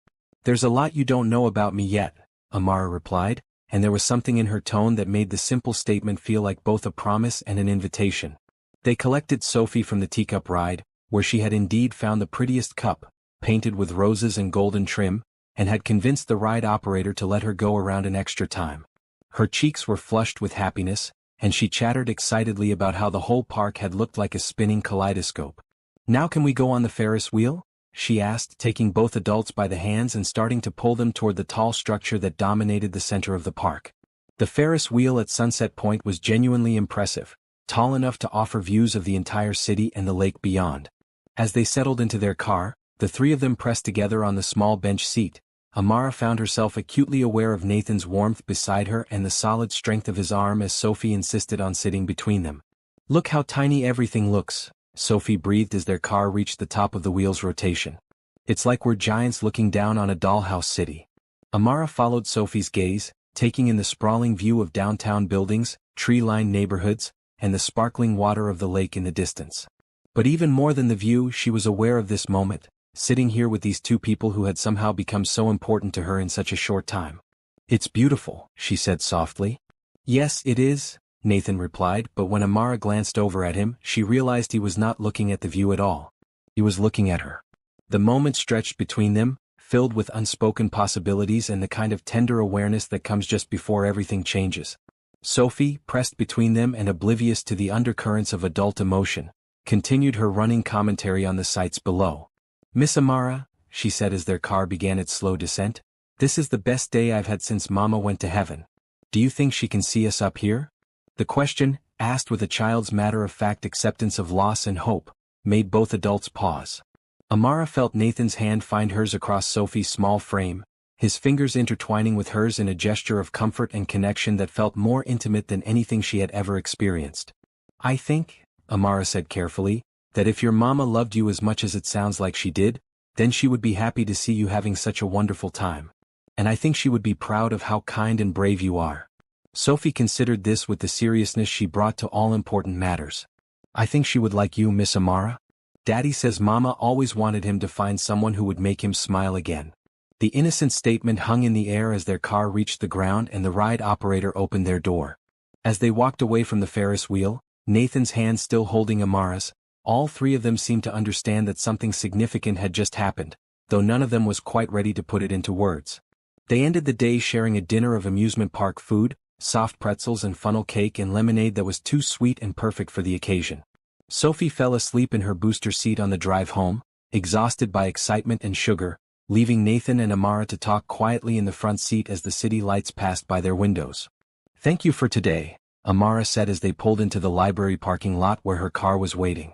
"There's a lot you don't know about me yet," Amara replied, and there was something in her tone that made the simple statement feel like both a promise and an invitation. They collected Sophie from the teacup ride, where she had indeed found the prettiest cup, painted with roses and golden trim, and had convinced the ride operator to let her go around an extra time. Her cheeks were flushed with happiness, and she chattered excitedly about how the whole park had looked like a spinning kaleidoscope. "Now can we go on the Ferris wheel?" she asked, taking both adults by the hands and starting to pull them toward the tall structure that dominated the center of the park. The Ferris wheel at Sunset Point was genuinely impressive, tall enough to offer views of the entire city and the lake beyond. As they settled into their car, the three of them pressed together on the small bench seat. Amara found herself acutely aware of Nathan's warmth beside her and the solid strength of his arm as Sophie insisted on sitting between them. "Look how tiny everything looks," Sophie breathed as their car reached the top of the wheel's rotation. "It's like we're giants looking down on a dollhouse city." Amara followed Sophie's gaze, taking in the sprawling view of downtown buildings, tree-lined neighborhoods, and the sparkling water of the lake in the distance. But even more than the view, she was aware of this moment, sitting here with these two people who had somehow become so important to her in such a short time. "It's beautiful," she said softly. "Yes, it is," Nathan replied, but when Amara glanced over at him, she realized he was not looking at the view at all. He was looking at her. The moment stretched between them, filled with unspoken possibilities and the kind of tender awareness that comes just before everything changes. Sophie, pressed between them and oblivious to the undercurrents of adult emotion, continued her running commentary on the sights below. "Miss Amara," she said as their car began its slow descent, "this is the best day I've had since Mama went to heaven. Do you think she can see us up here?" The question, asked with a child's matter-of-fact acceptance of loss and hope, made both adults pause. Amara felt Nathan's hand find hers across Sophie's small frame, his fingers intertwining with hers in a gesture of comfort and connection that felt more intimate than anything she had ever experienced. "I think," Amara said carefully, "that if your mama loved you as much as it sounds like she did, then she would be happy to see you having such a wonderful time. And I think she would be proud of how kind and brave you are." Sophie considered this with the seriousness she brought to all important matters. "I think she would like you, Miss Amara. Daddy says Mama always wanted him to find someone who would make him smile again." The innocent statement hung in the air as their car reached the ground and the ride operator opened their door. As they walked away from the Ferris wheel, Nathan's hand still holding Amara's, all three of them seemed to understand that something significant had just happened, though none of them was quite ready to put it into words. They ended the day sharing a dinner of amusement park food, soft pretzels and funnel cake and lemonade that was too sweet and perfect for the occasion. Sophie fell asleep in her booster seat on the drive home, exhausted by excitement and sugar, leaving Nathan and Amara to talk quietly in the front seat as the city lights passed by their windows. "Thank you for today," Amara said as they pulled into the library parking lot where her car was waiting.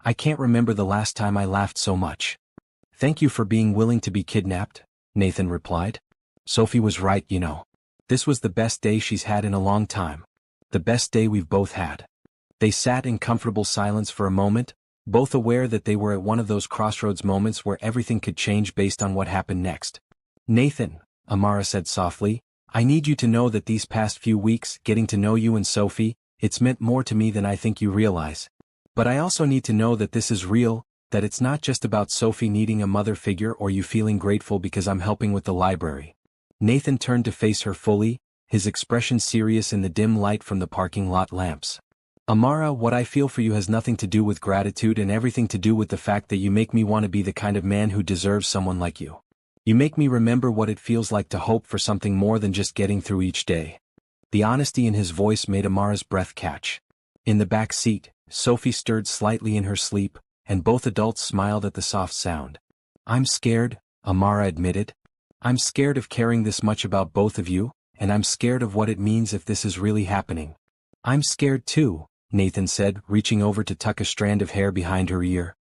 I can't remember the last time I laughed so much. Thank you for being willing to be kidnapped, Nathan replied. Sophie was right, you know. This was the best day she's had in a long time. The best day we've both had. They sat in comfortable silence for a moment, both aware that they were at one of those crossroads moments where everything could change based on what happened next. Nathan, Amara said softly, I need you to know that these past few weeks, getting to know you and Sophie, it's meant more to me than I think you realize. But I also need to know that this is real, that it's not just about Sophie needing a mother figure or you feeling grateful because I'm helping with the library. Nathan turned to face her fully, his expression serious in the dim light from the parking lot lamps. Amara, what I feel for you has nothing to do with gratitude and everything to do with the fact that you make me want to be the kind of man who deserves someone like you. You make me remember what it feels like to hope for something more than just getting through each day. The honesty in his voice made Amara's breath catch. In the back seat, Sophie stirred slightly in her sleep, and both adults smiled at the soft sound. I'm scared, Amara admitted. I'm scared of caring this much about both of you, and I'm scared of what it means if this is really happening. I'm scared too, Nathan said, reaching over to tuck a strand of hair behind her ear.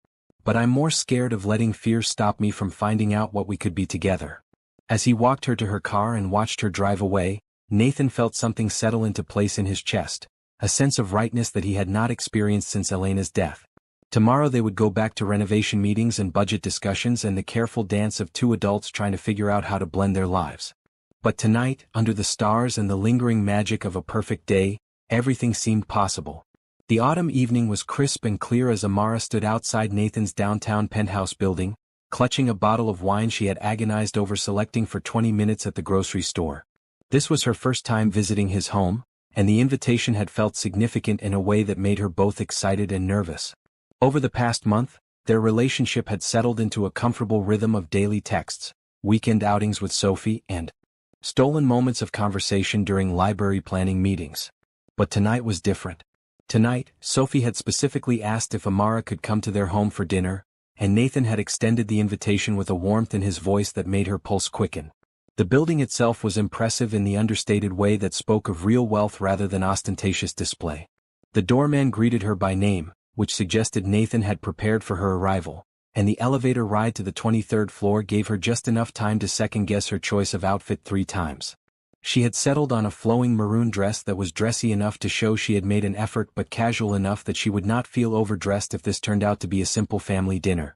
But I'm more scared of letting fear stop me from finding out what we could be together. As he walked her to her car and watched her drive away, Nathan felt something settle into place in his chest, a sense of rightness that he had not experienced since Elena's death. Tomorrow they would go back to renovation meetings and budget discussions and the careful dance of two adults trying to figure out how to blend their lives. But tonight, under the stars and the lingering magic of a perfect day, everything seemed possible. The autumn evening was crisp and clear as Amara stood outside Nathan's downtown penthouse building, clutching a bottle of wine she had agonized over selecting for 20 minutes at the grocery store. This was her first time visiting his home, and the invitation had felt significant in a way that made her both excited and nervous. Over the past month, their relationship had settled into a comfortable rhythm of daily texts, weekend outings with Sophie, and stolen moments of conversation during library planning meetings. But tonight was different. Tonight, Sophie had specifically asked if Amara could come to their home for dinner, and Nathan had extended the invitation with a warmth in his voice that made her pulse quicken. The building itself was impressive in the understated way that spoke of real wealth rather than ostentatious display. The doorman greeted her by name, which suggested Nathan had prepared for her arrival, and the elevator ride to the 23rd floor gave her just enough time to second-guess her choice of outfit 3 times. She had settled on a flowing maroon dress that was dressy enough to show she had made an effort but casual enough that she would not feel overdressed if this turned out to be a simple family dinner.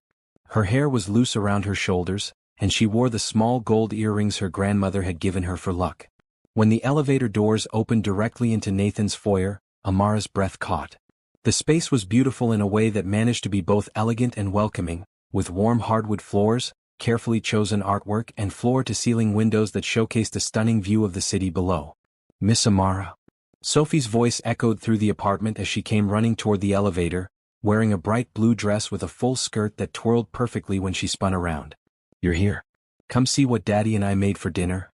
Her hair was loose around her shoulders, and she wore the small gold earrings her grandmother had given her for luck. When the elevator doors opened directly into Nathan's foyer, Amara's breath caught. The space was beautiful in a way that managed to be both elegant and welcoming, with warm hardwood floors, carefully chosen artwork and floor-to-ceiling windows that showcased a stunning view of the city below. Miss Amara. Sophie's voice echoed through the apartment as she came running toward the elevator, wearing a bright blue dress with a full skirt that twirled perfectly when she spun around. You're here. Come see what Daddy and I made for dinner.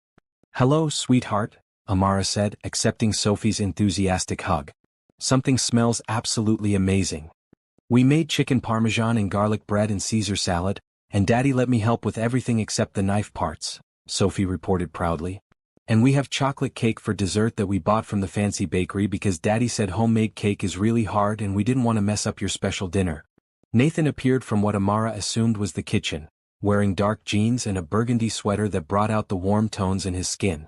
Hello, sweetheart, Amara said, accepting Sophie's enthusiastic hug. Something smells absolutely amazing. We made chicken parmesan and garlic bread and Caesar salad, and Daddy let me help with everything except the knife parts, Sophie reported proudly. And we have chocolate cake for dessert that we bought from the fancy bakery because Daddy said homemade cake is really hard and we didn't want to mess up your special dinner. Nathan appeared from what Amara assumed was the kitchen, wearing dark jeans and a burgundy sweater that brought out the warm tones in his skin.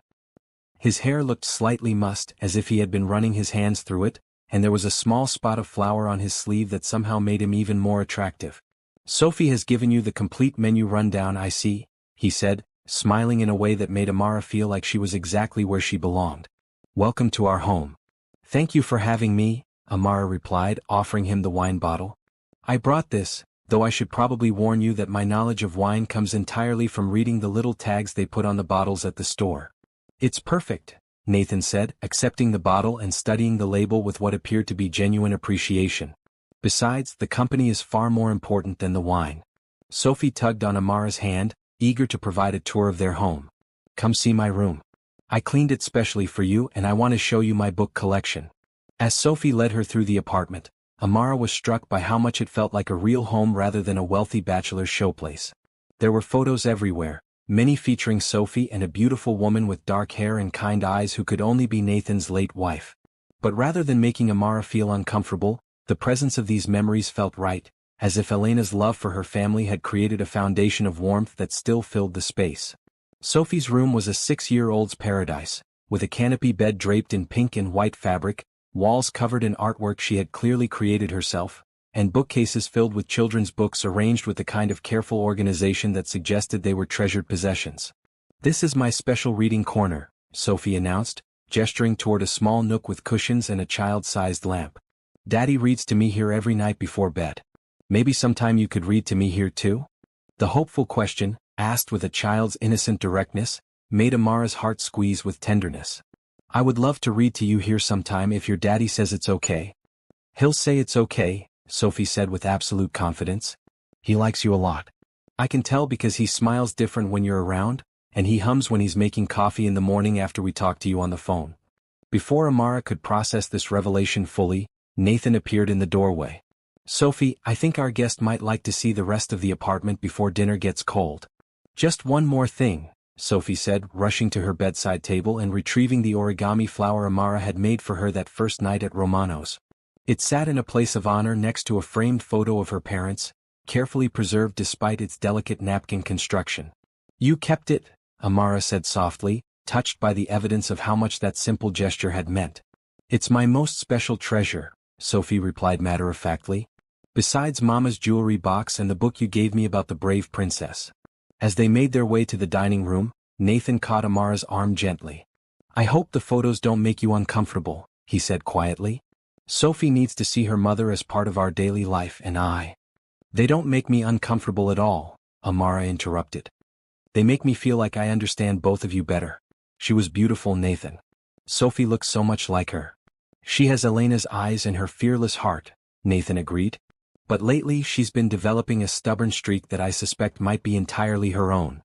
His hair looked slightly mussed as if he had been running his hands through it, and there was a small spot of flour on his sleeve that somehow made him even more attractive. Sophie has given you the complete menu rundown, I see, he said, smiling in a way that made Amara feel like she was exactly where she belonged. Welcome to our home. Thank you for having me, Amara replied, offering him the wine bottle. I brought this, though I should probably warn you that my knowledge of wine comes entirely from reading the little tags they put on the bottles at the store. It's perfect, Nathan said, accepting the bottle and studying the label with what appeared to be genuine appreciation. Besides, the company is far more important than the wine. Sophie tugged on Amara's hand, eager to provide a tour of their home. Come see my room. I cleaned it specially for you and I want to show you my book collection. As Sophie led her through the apartment, Amara was struck by how much it felt like a real home rather than a wealthy bachelor's showplace. There were photos everywhere, many featuring Sophie and a beautiful woman with dark hair and kind eyes who could only be Nathan's late wife. But rather than making Amara feel uncomfortable, the presence of these memories felt right, as if Elena's love for her family had created a foundation of warmth that still filled the space. Sophie's room was a 6-year-old's paradise, with a canopy bed draped in pink and white fabric, walls covered in artwork she had clearly created herself, and bookcases filled with children's books arranged with the kind of careful organization that suggested they were treasured possessions. "This is my special reading corner," Sophie announced, gesturing toward a small nook with cushions and a child-sized lamp. "Daddy reads to me here every night before bed. Maybe sometime you could read to me here too?" The hopeful question, asked with a child's innocent directness, made Amara's heart squeeze with tenderness. "I would love to read to you here sometime if your daddy says it's okay." "He'll say it's okay," Sophie said with absolute confidence. "He likes you a lot. I can tell because he smiles different when you're around, and he hums when he's making coffee in the morning after we talk to you on the phone." Before Amara could process this revelation fully, Nathan appeared in the doorway. "Sophie, I think our guest might like to see the rest of the apartment before dinner gets cold." "Just one more thing," Sophie said, rushing to her bedside table and retrieving the origami flower Amara had made for her that first night at Romano's. It sat in a place of honor next to a framed photo of her parents, carefully preserved despite its delicate napkin construction. "You kept it," Amara said softly, touched by the evidence of how much that simple gesture had meant. "It's my most special treasure," Sophie replied matter-of-factly. "Besides Mama's jewelry box and the book you gave me about the brave princess." As they made their way to the dining room, Nathan caught Amara's arm gently. "I hope the photos don't make you uncomfortable," he said quietly. "Sophie needs to see her mother as part of our daily life and They don't make me uncomfortable at all," Amara interrupted. "They make me feel like I understand both of you better." She was beautiful, Nathan. Sophie looks so much like her. "She has Elena's eyes and her fearless heart," Nathan agreed. "But lately she's been developing a stubborn streak that I suspect might be entirely her own."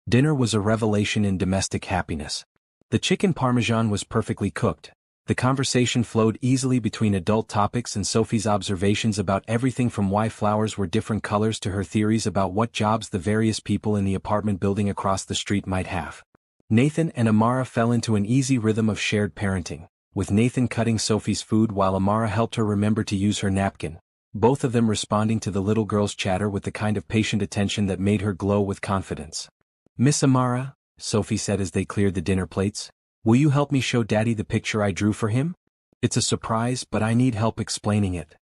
Dinner was a revelation in domestic happiness. The chicken parmesan was perfectly cooked. The conversation flowed easily between adult topics and Sophie's observations about everything from why flowers were different colors to her theories about what jobs the various people in the apartment building across the street might have. Nathan and Amara fell into an easy rhythm of shared parenting, with Nathan cutting Sophie's food while Amara helped her remember to use her napkin, both of them responding to the little girl's chatter with the kind of patient attention that made her glow with confidence. "Miss Amara," Sophie said as they cleared the dinner plates, "will you help me show Daddy the picture I drew for him? It's a surprise, but I need help explaining it."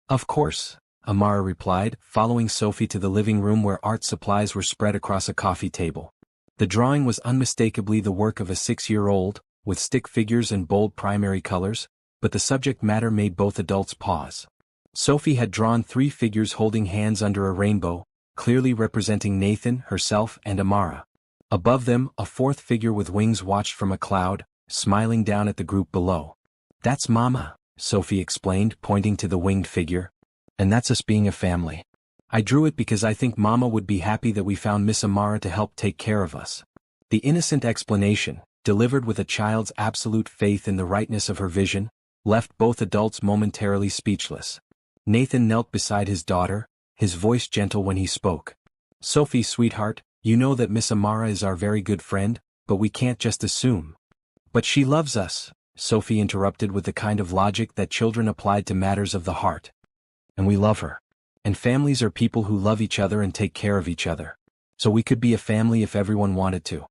"Of course," Amara replied, following Sophie to the living room where art supplies were spread across a coffee table. The drawing was unmistakably the work of a 6-year-old, with stick figures and bold primary colors, but the subject matter made both adults pause. Sophie had drawn 3 figures holding hands under a rainbow, clearly representing Nathan, herself, and Amara. Above them, a 4th figure with wings watched from a cloud, smiling down at the group below. "That's Mama," Sophie explained, pointing to the winged figure. "And that's us being a family. I drew it because I think Mama would be happy that we found Miss Amara to help take care of us." The innocent explanation, delivered with a child's absolute faith in the rightness of her vision, left both adults momentarily speechless. Nathan knelt beside his daughter, his voice gentle when he spoke. "Sophie, sweetheart, you know that Miss Amara is our very good friend, but we can't just assume." "But she loves us," Sophie interrupted with the kind of logic that children applied to matters of the heart. "And we love her. And families are people who love each other and take care of each other. So we could be a family if everyone wanted to."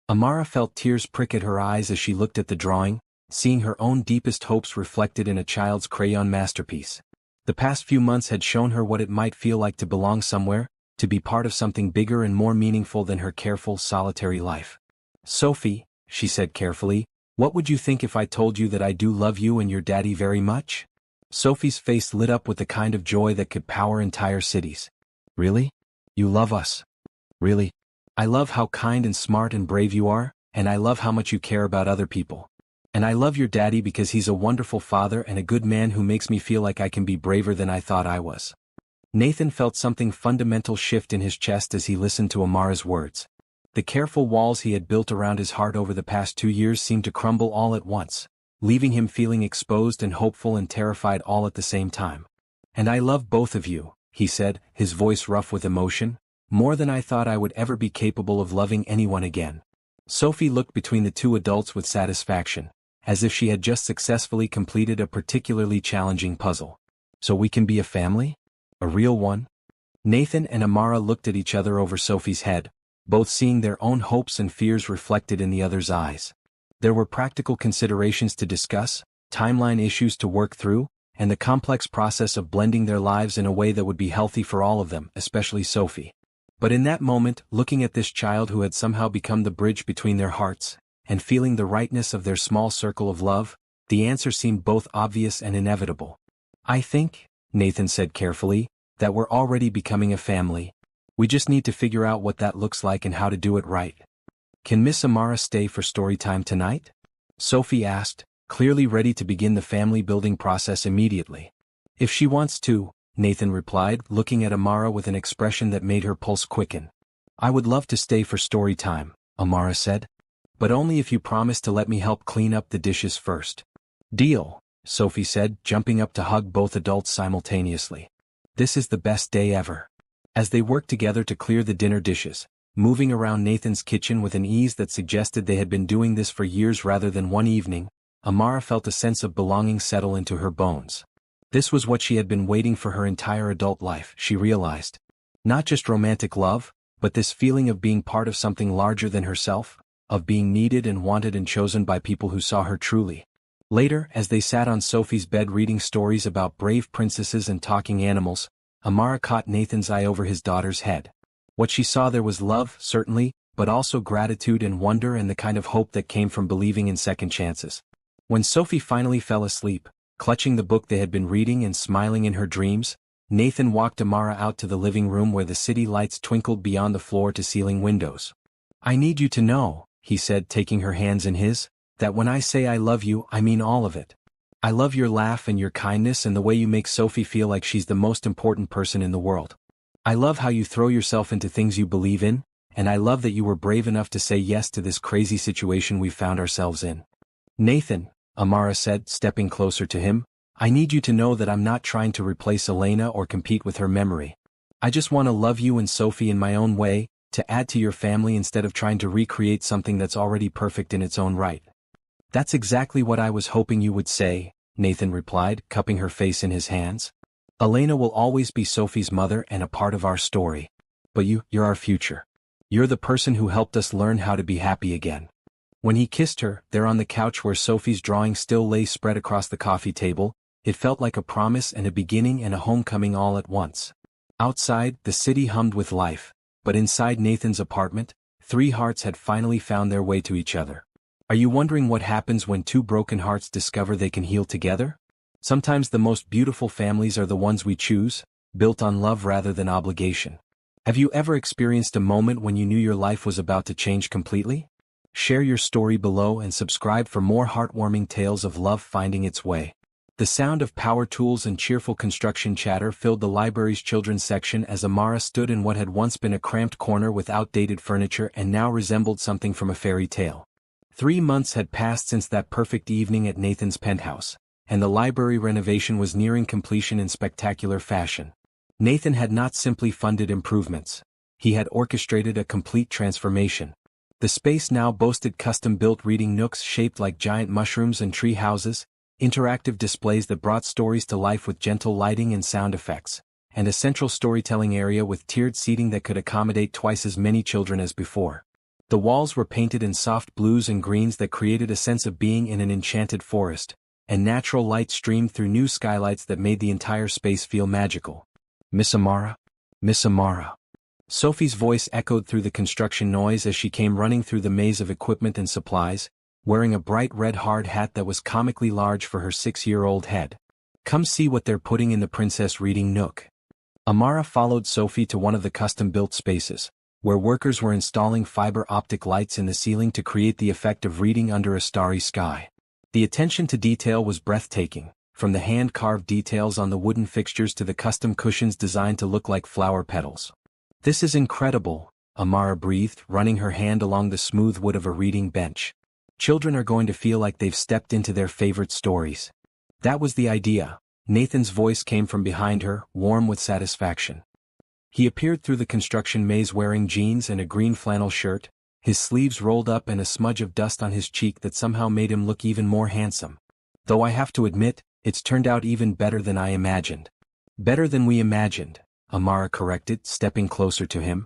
Amara felt tears prick at her eyes as she looked at the drawing, seeing her own deepest hopes reflected in a child's crayon masterpiece. The past few months had shown her what it might feel like to belong somewhere, to be part of something bigger and more meaningful than her careful, solitary life. "Sophie," she said carefully, "what would you think if I told you that I do love you and your daddy very much?" Sophie's face lit up with the kind of joy that could power entire cities. "Really? You love us? Really? I love how kind and smart and brave you are, and I love how much you care about other people. And I love your daddy because he's a wonderful father and a good man who makes me feel like I can be braver than I thought I was." Nathan felt something fundamental shift in his chest as he listened to Amara's words. The careful walls he had built around his heart over the past 2 years seemed to crumble all at once, leaving him feeling exposed and hopeful and terrified all at the same time. "And I love both of you," he said, his voice rough with emotion, "more than I thought I would ever be capable of loving anyone again." Sophie looked between the 2 adults with satisfaction, as if she had just successfully completed a particularly challenging puzzle. "So we can be a family? A real one?" Nathan and Amara looked at each other over Sophie's head, both seeing their own hopes and fears reflected in the other's eyes. There were practical considerations to discuss, timeline issues to work through, and the complex process of blending their lives in a way that would be healthy for all of them, especially Sophie. But in that moment, looking at this child who had somehow become the bridge between their hearts, and feeling the rightness of their small circle of love, the answer seemed both obvious and inevitable. "I think," Nathan said carefully, "that we're already becoming a family. We just need to figure out what that looks like and how to do it right." "Can Miss Amara stay for story time tonight?" Sophie asked, clearly ready to begin the family-building process immediately. "If she wants to," Nathan replied, looking at Amara with an expression that made her pulse quicken. "I would love to stay for story time," Amara said. "But only if you promise to let me help clean up the dishes first." "Deal," Sophie said, jumping up to hug both adults simultaneously. "This is the best day ever." As they worked together to clear the dinner dishes, moving around Nathan's kitchen with an ease that suggested they had been doing this for years rather than one evening, Amara felt a sense of belonging settle into her bones. This was what she had been waiting for her entire adult life, she realized. Not just romantic love, but this feeling of being part of something larger than herself, of being needed and wanted and chosen by people who saw her truly. Later, as they sat on Sophie's bed reading stories about brave princesses and talking animals, Amara caught Nathan's eye over his daughter's head. What she saw there was love, certainly, but also gratitude and wonder and the kind of hope that came from believing in second chances. When Sophie finally fell asleep, clutching the book they had been reading and smiling in her dreams, Nathan walked Amara out to the living room where the city lights twinkled beyond the floor-to-ceiling windows. "I need you to know," he said, taking her hands in his, "that when I say I love you, I mean all of it. I love your laugh and your kindness and the way you make Sophie feel like she's the most important person in the world. I love how you throw yourself into things you believe in, and I love that you were brave enough to say yes to this crazy situation we found ourselves in." "Nathan," Amara said, stepping closer to him, "I need you to know that I'm not trying to replace Elena or compete with her memory. I just want to love you and Sophie in my own way, to add to your family instead of trying to recreate something that's already perfect in its own right." "That's exactly what I was hoping you would say," Nathan replied, cupping her face in his hands. "Elena will always be Sophie's mother and a part of our story. But you're our future. You're the person who helped us learn how to be happy again." When he kissed her, there on the couch where Sophie's drawing still lay spread across the coffee table, it felt like a promise and a beginning and a homecoming all at once. Outside, the city hummed with life, but inside Nathan's apartment, three hearts had finally found their way to each other. Are you wondering what happens when two broken hearts discover they can heal together? Sometimes the most beautiful families are the ones we choose, built on love rather than obligation. Have you ever experienced a moment when you knew your life was about to change completely? Share your story below and subscribe for more heartwarming tales of love finding its way. The sound of power tools and cheerful construction chatter filled the library's children's section as Amara stood in what had once been a cramped corner with outdated furniture and now resembled something from a fairy tale. 3 months had passed since that perfect evening at Nathan's penthouse, and the library renovation was nearing completion in spectacular fashion. Nathan had not simply funded improvements. He had orchestrated a complete transformation. The space now boasted custom-built reading nooks shaped like giant mushrooms and tree houses, interactive displays that brought stories to life with gentle lighting and sound effects, and a central storytelling area with tiered seating that could accommodate twice as many children as before. The walls were painted in soft blues and greens that created a sense of being in an enchanted forest, and natural light streamed through new skylights that made the entire space feel magical. "Miss Amara? Miss Amara." Sophie's voice echoed through the construction noise as she came running through the maze of equipment and supplies, wearing a bright red hard hat that was comically large for her 6-year-old head. "Come see what they're putting in the princess reading nook." Amara followed Sophie to one of the custom-built spaces, where workers were installing fiber optic lights in the ceiling to create the effect of reading under a starry sky. The attention to detail was breathtaking, from the hand-carved details on the wooden fixtures to the custom cushions designed to look like flower petals. "This is incredible," Amara breathed, running her hand along the smooth wood of a reading bench. "Children are going to feel like they've stepped into their favorite stories." "That was the idea." Nathan's voice came from behind her, warm with satisfaction. He appeared through the construction maze wearing jeans and a green flannel shirt, his sleeves rolled up and a smudge of dust on his cheek that somehow made him look even more handsome. "Though I have to admit, it's turned out even better than I imagined." "Better than we imagined," Amara corrected, stepping closer to him.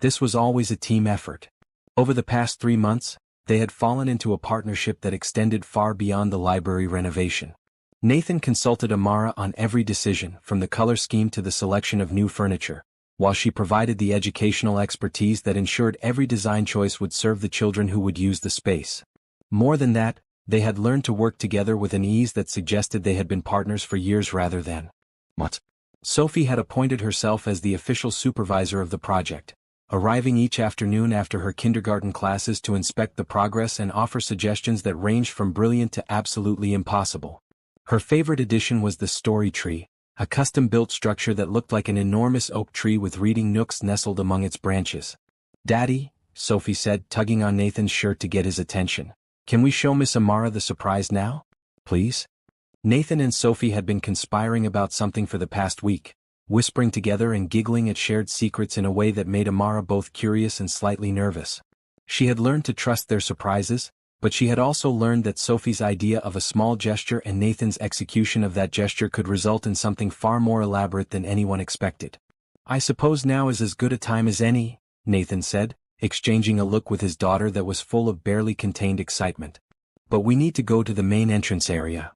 This was always a team effort. Over the past 3 months, they had fallen into a partnership that extended far beyond the library renovation. Nathan consulted Amara on every decision, from the color scheme to the selection of new furniture, while she provided the educational expertise that ensured every design choice would serve the children who would use the space. More than that, they had learned to work together with an ease that suggested they had been partners for years rather than months. Sophie had appointed herself as the official supervisor of the project, arriving each afternoon after her kindergarten classes to inspect the progress and offer suggestions that ranged from brilliant to absolutely impossible. Her favorite addition was the story tree, a custom-built structure that looked like an enormous oak tree with reading nooks nestled among its branches. "Daddy," Sophie said, tugging on Nathan's shirt to get his attention, "can we show Miss Amara the surprise now? Please?" Nathan and Sophie had been conspiring about something for the past week, whispering together and giggling at shared secrets in a way that made Amara both curious and slightly nervous. She had learned to trust their surprises, but she had also learned that Sophie's idea of a small gesture and Nathan's execution of that gesture could result in something far more elaborate than anyone expected. "I suppose now is as good a time as any," Nathan said, exchanging a look with his daughter that was full of barely contained excitement. "But we need to go to the main entrance area."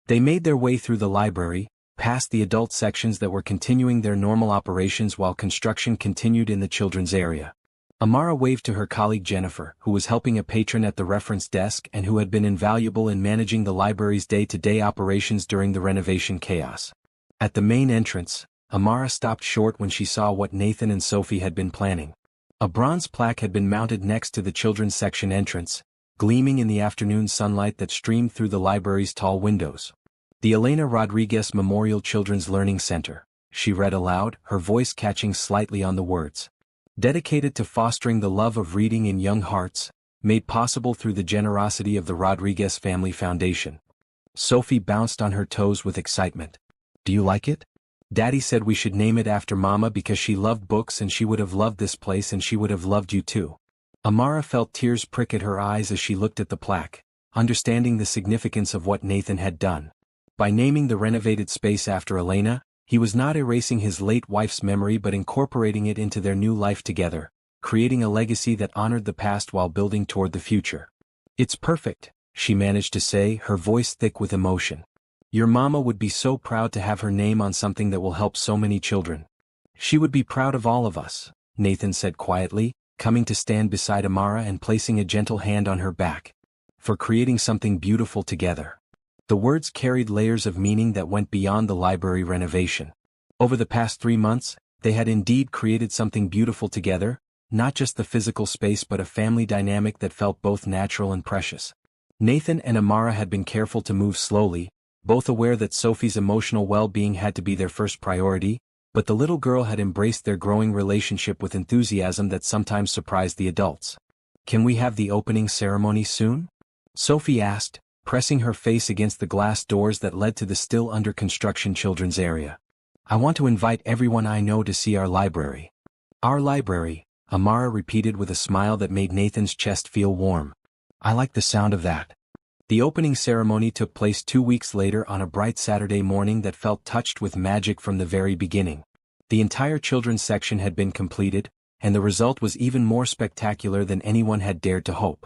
They made their way through the library, past the adult sections that were continuing their normal operations while construction continued in the children's area. Amara waved to her colleague Jennifer, who was helping a patron at the reference desk and who had been invaluable in managing the library's day-to-day operations during the renovation chaos. At the main entrance, Amara stopped short when she saw what Nathan and Sophie had been planning. A bronze plaque had been mounted next to the children's section entrance, gleaming in the afternoon sunlight that streamed through the library's tall windows. "The Elena Rodriguez Memorial Children's Learning Center," she read aloud, her voice catching slightly on the words. "Dedicated to fostering the love of reading in young hearts, made possible through the generosity of the Rodriguez Family Foundation." Sophie bounced on her toes with excitement. "Do you like it? Daddy said we should name it after Mama because she loved books and she would have loved this place and she would have loved you too." Amara felt tears prick at her eyes as she looked at the plaque, understanding the significance of what Nathan had done. By naming the renovated space after Elena, he was not erasing his late wife's memory but incorporating it into their new life together, creating a legacy that honored the past while building toward the future. "It's perfect," she managed to say, her voice thick with emotion. "Your mama would be so proud to have her name on something that will help so many children." "She would be proud of all of us," Nathan said quietly, coming to stand beside Amara and placing a gentle hand on her back. "For creating something beautiful together." The words carried layers of meaning that went beyond the library renovation. Over the past 3 months, they had indeed created something beautiful together, not just the physical space but a family dynamic that felt both natural and precious. Nathan and Amara had been careful to move slowly, both aware that Sophie's emotional well-being had to be their first priority, but the little girl had embraced their growing relationship with enthusiasm that sometimes surprised the adults. "Can we have the opening ceremony soon?" Sophie asked, pressing her face against the glass doors that led to the still under-construction children's area. "I want to invite everyone I know to see our library." "Our library," Amara repeated with a smile that made Nathan's chest feel warm. "I like the sound of that." The opening ceremony took place 2 weeks later on a bright Saturday morning that felt touched with magic from the very beginning. The entire children's section had been completed, and the result was even more spectacular than anyone had dared to hope.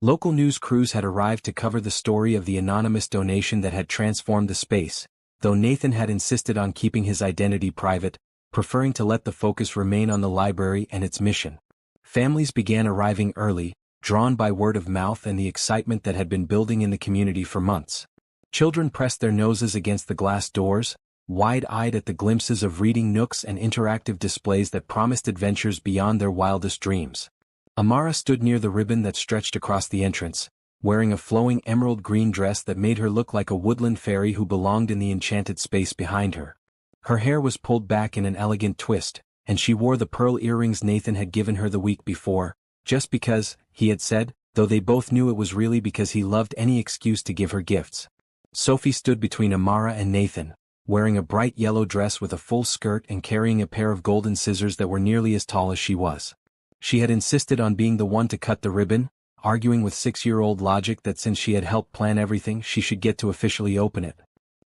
Local news crews had arrived to cover the story of the anonymous donation that had transformed the space, though Nathan had insisted on keeping his identity private, preferring to let the focus remain on the library and its mission. Families began arriving early, drawn by word of mouth and the excitement that had been building in the community for months. Children pressed their noses against the glass doors, wide-eyed at the glimpses of reading nooks and interactive displays that promised adventures beyond their wildest dreams. Amara stood near the ribbon that stretched across the entrance, wearing a flowing emerald green dress that made her look like a woodland fairy who belonged in the enchanted space behind her. Her hair was pulled back in an elegant twist, and she wore the pearl earrings Nathan had given her the week before, just because, he had said, though they both knew it was really because he loved any excuse to give her gifts. Sophie stood between Amara and Nathan, wearing a bright yellow dress with a full skirt and carrying a pair of golden scissors that were nearly as tall as she was. She had insisted on being the one to cut the ribbon, arguing with 6-year-old logic that since she had helped plan everything she should get to officially open it.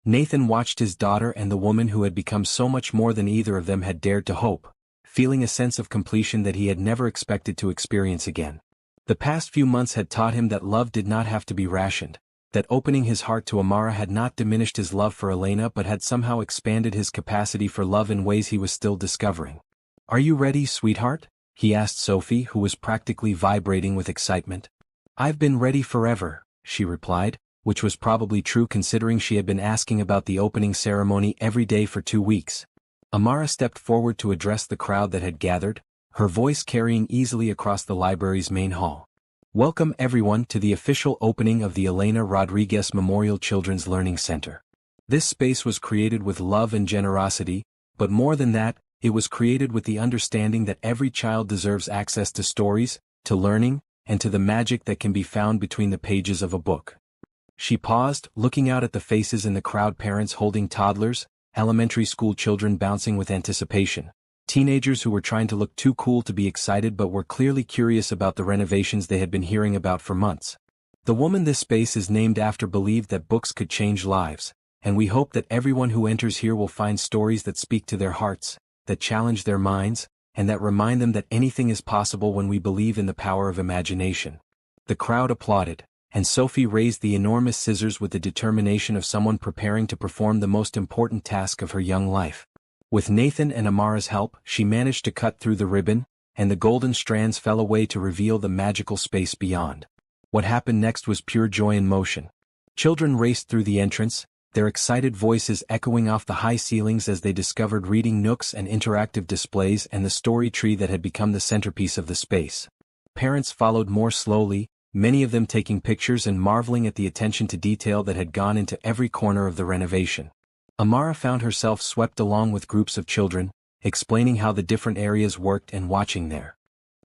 Nathan watched his daughter and the woman who had become so much more than either of them had dared to hope, feeling a sense of completion that he had never expected to experience again. The past few months had taught him that love did not have to be rationed, that opening his heart to Amara had not diminished his love for Elena but had somehow expanded his capacity for love in ways he was still discovering. "Are you ready, sweetheart?" he asked Sophie, who was practically vibrating with excitement. "I've been ready forever," she replied, which was probably true considering she had been asking about the opening ceremony every day for 2 weeks. Amara stepped forward to address the crowd that had gathered, her voice carrying easily across the library's main hall. "Welcome everyone to the official opening of the Elena Rodriguez Memorial Children's Learning Center. This space was created with love and generosity, but more than that, it was created with the understanding that every child deserves access to stories, to learning, and to the magic that can be found between the pages of a book." She paused, looking out at the faces in the crowd, parents holding toddlers, elementary school children bouncing with anticipation, teenagers who were trying to look too cool to be excited but were clearly curious about the renovations they had been hearing about for months. "The woman this space is named after believed that books could change lives, and we hope that everyone who enters here will find stories that speak to their hearts, that challenge their minds, and that remind them that anything is possible when we believe in the power of imagination." The crowd applauded, and Sophie raised the enormous scissors with the determination of someone preparing to perform the most important task of her young life. With Nathan and Amara's help, she managed to cut through the ribbon, and the golden strands fell away to reveal the magical space beyond. What happened next was pure joy in motion. Children raced through the entrance, their excited voices echoing off the high ceilings as they discovered reading nooks and interactive displays and the story tree that had become the centerpiece of the space. Parents followed more slowly, many of them taking pictures and marveling at the attention to detail that had gone into every corner of the renovation. Amara found herself swept along with groups of children, explaining how the different areas worked and watching their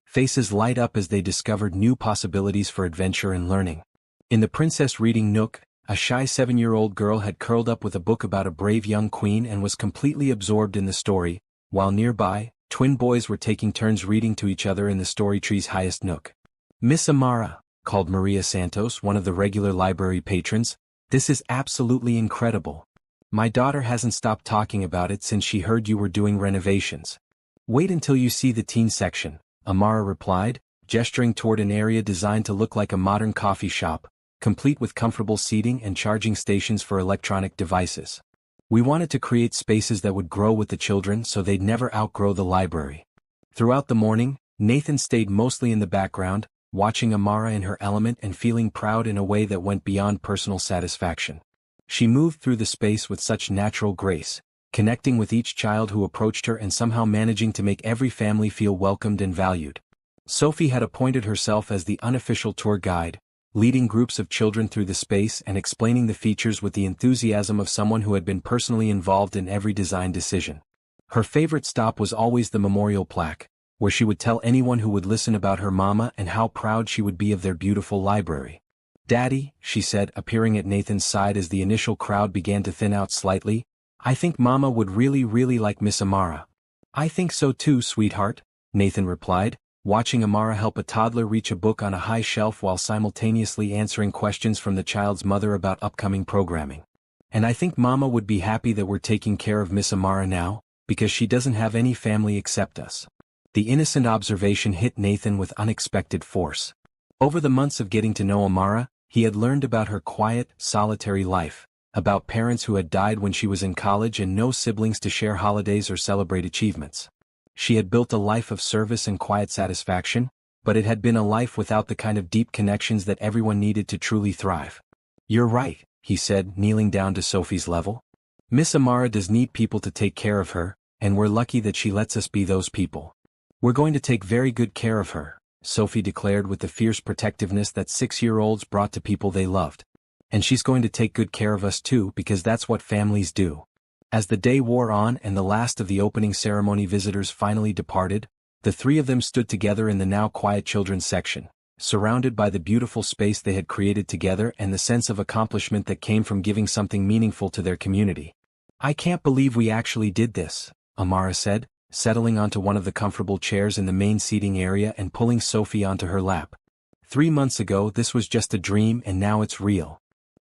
faces light up as they discovered new possibilities for adventure and learning. In the princess reading nook, a shy 7-year-old girl had curled up with a book about a brave young queen and was completely absorbed in the story, while nearby, twin boys were taking turns reading to each other in the story tree's highest nook. "Miss Amara," called Maria Santos, one of the regular library patrons, "this is absolutely incredible. My daughter hasn't stopped talking about it since she heard you were doing renovations." "Wait until you see the teen section," Amara replied, gesturing toward an area designed to look like a modern coffee shop, complete with comfortable seating and charging stations for electronic devices. "We wanted to create spaces that would grow with the children so they'd never outgrow the library." Throughout the morning, Nathan stayed mostly in the background, watching Amara in her element and feeling proud in a way that went beyond personal satisfaction. She moved through the space with such natural grace, connecting with each child who approached her and somehow managing to make every family feel welcomed and valued. Sophie had appointed herself as the unofficial tour guide, leading groups of children through the space and explaining the features with the enthusiasm of someone who had been personally involved in every design decision. Her favorite stop was always the memorial plaque, where she would tell anyone who would listen about her mama and how proud she would be of their beautiful library. "Daddy," she said, appearing at Nathan's side as the initial crowd began to thin out slightly, "I think Mama would really like Miss Amara." "I think so too, sweetheart," Nathan replied, watching Amara help a toddler reach a book on a high shelf while simultaneously answering questions from the child's mother about upcoming programming. "And I think Mama would be happy that we're taking care of Miss Amara now, because she doesn't have any family except us." The innocent observation hit Nathan with unexpected force. Over the months of getting to know Amara, he had learned about her quiet, solitary life, about parents who had died when she was in college and no siblings to share holidays or celebrate achievements. She had built a life of service and quiet satisfaction, but it had been a life without the kind of deep connections that everyone needed to truly thrive. "You're right," he said, kneeling down to Sophie's level. "Miss Amara does need people to take care of her, and we're lucky that she lets us be those people." "We're going to take very good care of her," Sophie declared with the fierce protectiveness that 6-year-olds brought to people they loved. "And she's going to take good care of us too because that's what families do." As the day wore on and the last of the opening ceremony visitors finally departed, the three of them stood together in the now quiet children's section, surrounded by the beautiful space they had created together and the sense of accomplishment that came from giving something meaningful to their community. "I can't believe we actually did this," Amara said, settling onto one of the comfortable chairs in the main seating area and pulling Sophie onto her lap. 3 months ago this was just a dream and now it's real."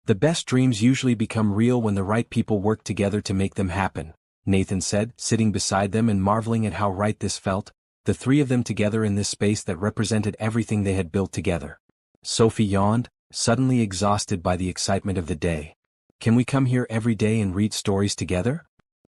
The best dreams usually become real when the right people work together to make them happen, Nathan said, sitting beside them and marveling at how right this felt, the three of them together in this space that represented everything they had built together. Sophie yawned, suddenly exhausted by the excitement of the day. Can we come here every day and read stories together?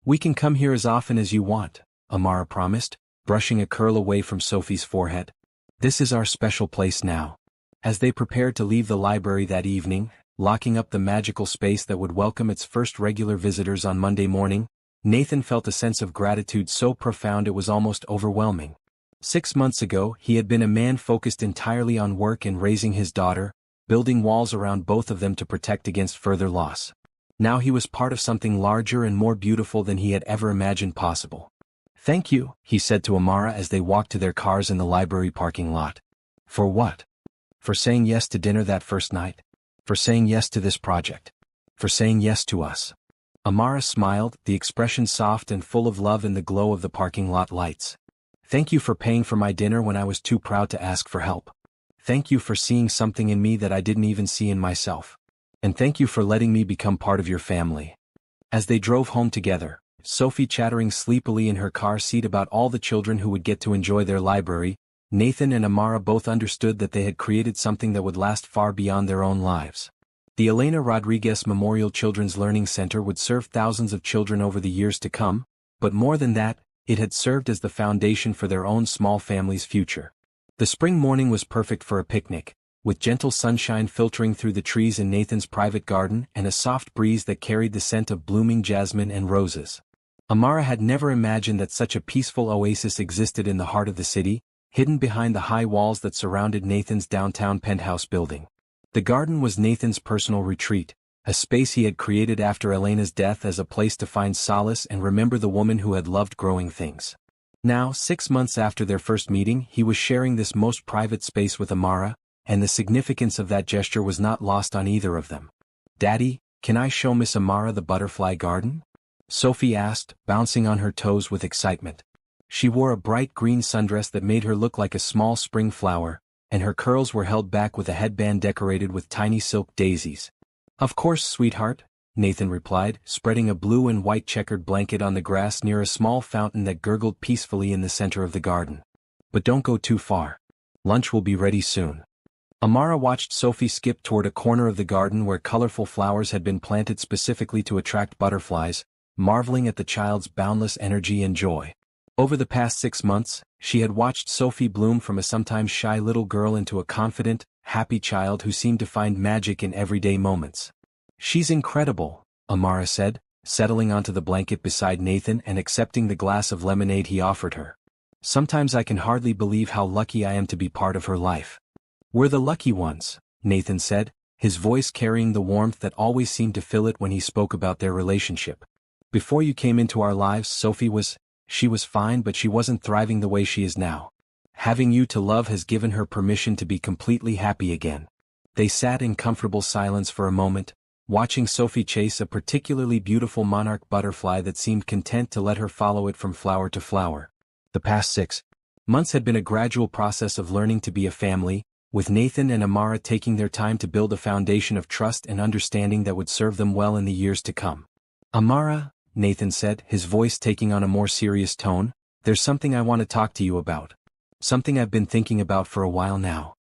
We can come here as often as you want, Amara promised, brushing a curl away from Sophie's forehead. This is our special place now. As they prepared to leave the library that evening, locking up the magical space that would welcome its first regular visitors on Monday morning, Nathan felt a sense of gratitude so profound it was almost overwhelming. 6 months ago, he had been a man focused entirely on work and raising his daughter, building walls around both of them to protect against further loss. Now he was part of something larger and more beautiful than he had ever imagined possible. Thank you, he said to Amara as they walked to their cars in the library parking lot. For what? For saying yes to dinner that first night? For saying yes to this project? For saying yes to us? Amara smiled, the expression soft and full of love in the glow of the parking lot lights. Thank you for paying for my dinner when I was too proud to ask for help. Thank you for seeing something in me that I didn't even see in myself. And thank you for letting me become part of your family. As they drove home together, Sophie chattering sleepily in her car seat about all the children who would get to enjoy their library, Nathan and Amara both understood that they had created something that would last far beyond their own lives. The Elena Rodriguez Memorial Children's Learning Center would serve thousands of children over the years to come, but more than that, it had served as the foundation for their own small family's future. The spring morning was perfect for a picnic, with gentle sunshine filtering through the trees in Nathan's private garden and a soft breeze that carried the scent of blooming jasmine and roses. Amara had never imagined that such a peaceful oasis existed in the heart of the city, hidden behind the high walls that surrounded Nathan's downtown penthouse building. The garden was Nathan's personal retreat, a space he had created after Elena's death as a place to find solace and remember the woman who had loved growing things. Now, 6 months after their first meeting, he was sharing this most private space with Amara, and the significance of that gesture was not lost on either of them. Daddy, can I show Miss Amara the butterfly garden? Sophie asked, bouncing on her toes with excitement. She wore a bright green sundress that made her look like a small spring flower, and her curls were held back with a headband decorated with tiny silk daisies. Of course, sweetheart, Nathan replied, spreading a blue and white checkered blanket on the grass near a small fountain that gurgled peacefully in the center of the garden. But don't go too far. Lunch will be ready soon. Amara watched Sophie skip toward a corner of the garden where colorful flowers had been planted specifically to attract butterflies, marveling at the child's boundless energy and joy. Over the past 6 months, she had watched Sophie bloom from a sometimes shy little girl into a confident, happy child who seemed to find magic in everyday moments. She's incredible, Amara said, settling onto the blanket beside Nathan and accepting the glass of lemonade he offered her. Sometimes I can hardly believe how lucky I am to be part of her life. We're the lucky ones, Nathan said, his voice carrying the warmth that always seemed to fill it when he spoke about their relationship. Before you came into our lives, Sophie was fine, but she wasn't thriving the way she is now. Having you to love has given her permission to be completely happy again. They sat in comfortable silence for a moment, watching Sophie chase a particularly beautiful monarch butterfly that seemed content to let her follow it from flower to flower. The past 6 months had been a gradual process of learning to be a family, with Nathan and Amara taking their time to build a foundation of trust and understanding that would serve them well in the years to come. Amara, Nathan said, his voice taking on a more serious tone, there's something I want to talk to you about. Something I've been thinking about for a while now.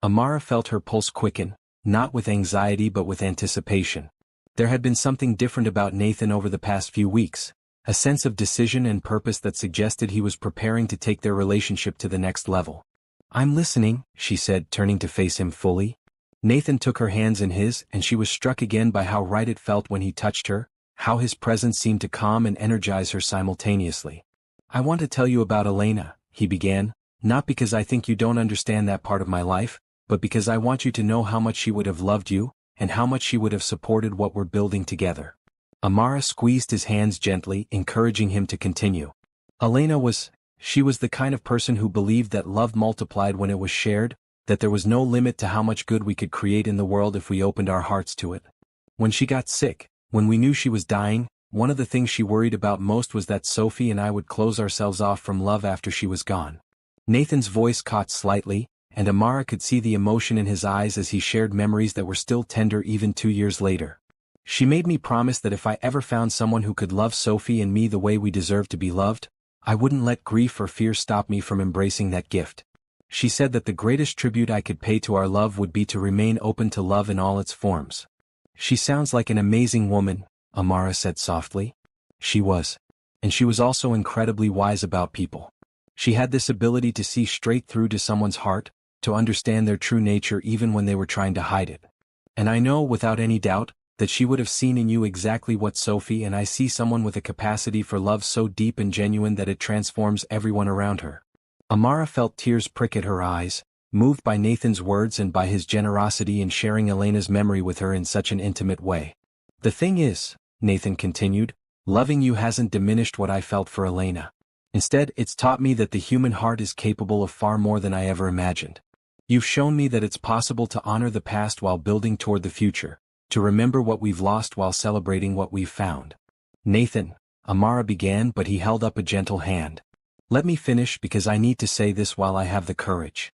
Amara felt her pulse quicken, not with anxiety but with anticipation. There had been something different about Nathan over the past few weeks, a sense of decision and purpose that suggested he was preparing to take their relationship to the next level. I'm listening, she said, turning to face him fully. Nathan took her hands in his, and she was struck again by how right it felt when he touched her, how his presence seemed to calm and energize her simultaneously. I want to tell you about Elena, he began, not because I think you don't understand that part of my life, but because I want you to know how much she would have loved you, and how much she would have supported what we're building together. Amara squeezed his hands gently, encouraging him to continue. Elena was the kind of person who believed that love multiplied when it was shared, that there was no limit to how much good we could create in the world if we opened our hearts to it. When she got sick, when we knew she was dying, one of the things she worried about most was that Sophie and I would close ourselves off from love after she was gone. Nathan's voice caught slightly, and Amara could see the emotion in his eyes as he shared memories that were still tender even 2 years later. She made me promise that if I ever found someone who could love Sophie and me the way we deserve to be loved, I wouldn't let grief or fear stop me from embracing that gift. She said that the greatest tribute I could pay to our love would be to remain open to love in all its forms. She sounds like an amazing woman, Amara said softly. She was. And she was also incredibly wise about people. She had this ability to see straight through to someone's heart, to understand their true nature even when they were trying to hide it. And I know, without any doubt, that she would have seen in you exactly what Sophie and I see, someone with a capacity for love so deep and genuine that it transforms everyone around her. Amara felt tears prick at her eyes, moved by Nathan's words and by his generosity in sharing Elena's memory with her in such an intimate way. The thing is, Nathan continued, loving you hasn't diminished what I felt for Elena. Instead, it's taught me that the human heart is capable of far more than I ever imagined. You've shown me that it's possible to honor the past while building toward the future, to remember what we've lost while celebrating what we've found. Nathan, Amara began, but he held up a gentle hand. Let me finish, because I need to say this while I have the courage.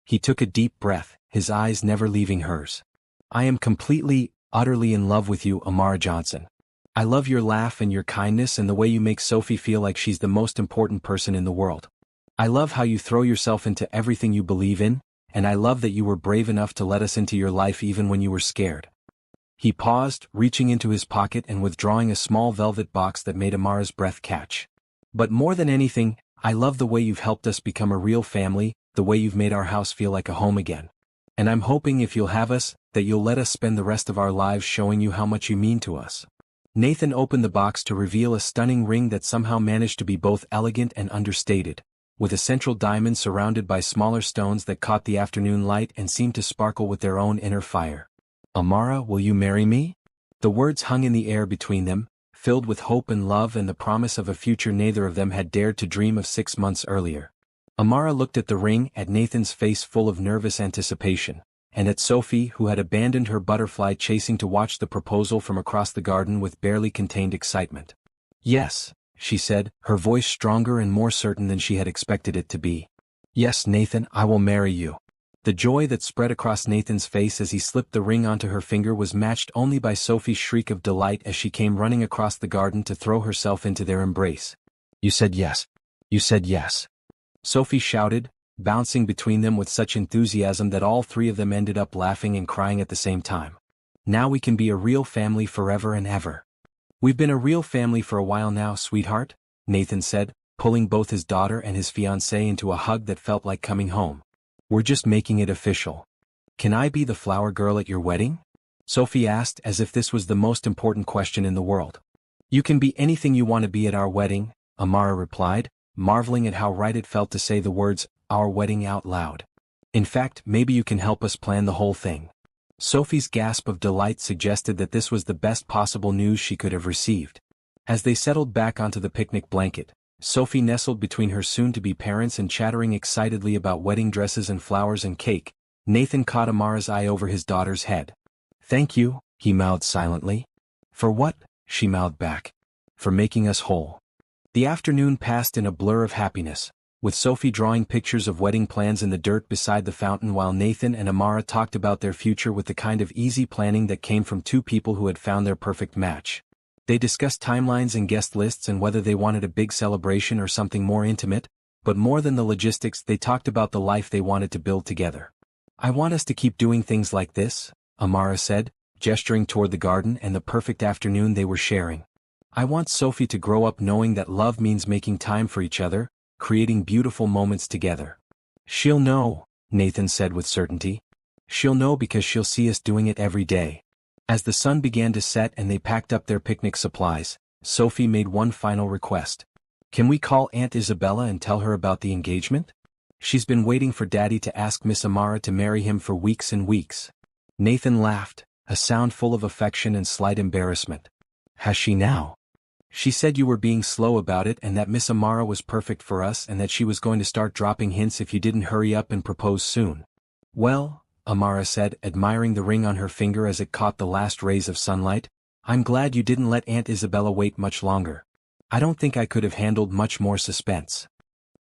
He took a deep breath, his eyes never leaving hers. I am completely, utterly in love with you, Amara Johnson. I love your laugh and your kindness and the way you make Sophie feel like she's the most important person in the world. I love how you throw yourself into everything you believe in, and I love that you were brave enough to let us into your life even when you were scared. He paused, reaching into his pocket and withdrawing a small velvet box that made Amara's breath catch. But more than anything, I love the way you've helped us become a real family, the way you've made our house feel like a home again. And I'm hoping, if you'll have us, that you'll let us spend the rest of our lives showing you how much you mean to us. Nathan opened the box to reveal a stunning ring that somehow managed to be both elegant and understated, with a central diamond surrounded by smaller stones that caught the afternoon light and seemed to sparkle with their own inner fire. Amara, will you marry me? The words hung in the air between them, filled with hope and love and the promise of a future neither of them had dared to dream of 6 months earlier. Amara looked at the ring, at Nathan's face full of nervous anticipation, and at Sophie, who had abandoned her butterfly chasing to watch the proposal from across the garden with barely contained excitement. Yes, she said, her voice stronger and more certain than she had expected it to be. Yes, Nathan, I will marry you. The joy that spread across Nathan's face as he slipped the ring onto her finger was matched only by Sophie's shriek of delight as she came running across the garden to throw herself into their embrace. You said yes. You said yes. Sophie shouted, bouncing between them with such enthusiasm that all three of them ended up laughing and crying at the same time. Now we can be a real family forever and ever. We've been a real family for a while now, sweetheart, Nathan said, pulling both his daughter and his fiancée into a hug that felt like coming home. We're just making it official. Can I be the flower girl at your wedding? Sophie asked, as if this was the most important question in the world. You can be anything you want to be at our wedding, Amara replied, marveling at how right it felt to say the words, our wedding, out loud. In fact, maybe you can help us plan the whole thing. Sophie's gasp of delight suggested that this was the best possible news she could have received. As they settled back onto the picnic blanket, Sophie nestled between her soon-to-be parents and chattering excitedly about wedding dresses and flowers and cake. Nathan caught Amara's eye over his daughter's head. Thank you, he mouthed silently. For what? She mouthed back. For making us whole. The afternoon passed in a blur of happiness, with Sophie drawing pictures of wedding plans in the dirt beside the fountain while Nathan and Amara talked about their future with the kind of easy planning that came from two people who had found their perfect match. They discussed timelines and guest lists and whether they wanted a big celebration or something more intimate, but more than the logistics, they talked about the life they wanted to build together. I want us to keep doing things like this, Amara said, gesturing toward the garden and the perfect afternoon they were sharing. I want Sophie to grow up knowing that love means making time for each other, creating beautiful moments together. She'll know, Nathan said with certainty. She'll know because she'll see us doing it every day. As the sun began to set and they packed up their picnic supplies, Sophie made one final request. Can we call Aunt Isabella and tell her about the engagement? She's been waiting for Daddy to ask Miss Amara to marry him for weeks and weeks. Nathan laughed, a sound full of affection and slight embarrassment. Has she now? She said you were being slow about it and that Miss Amara was perfect for us and that she was going to start dropping hints if you didn't hurry up and propose soon. Well, Amara said, admiring the ring on her finger as it caught the last rays of sunlight, I'm glad you didn't let Aunt Isabella wait much longer. I don't think I could have handled much more suspense.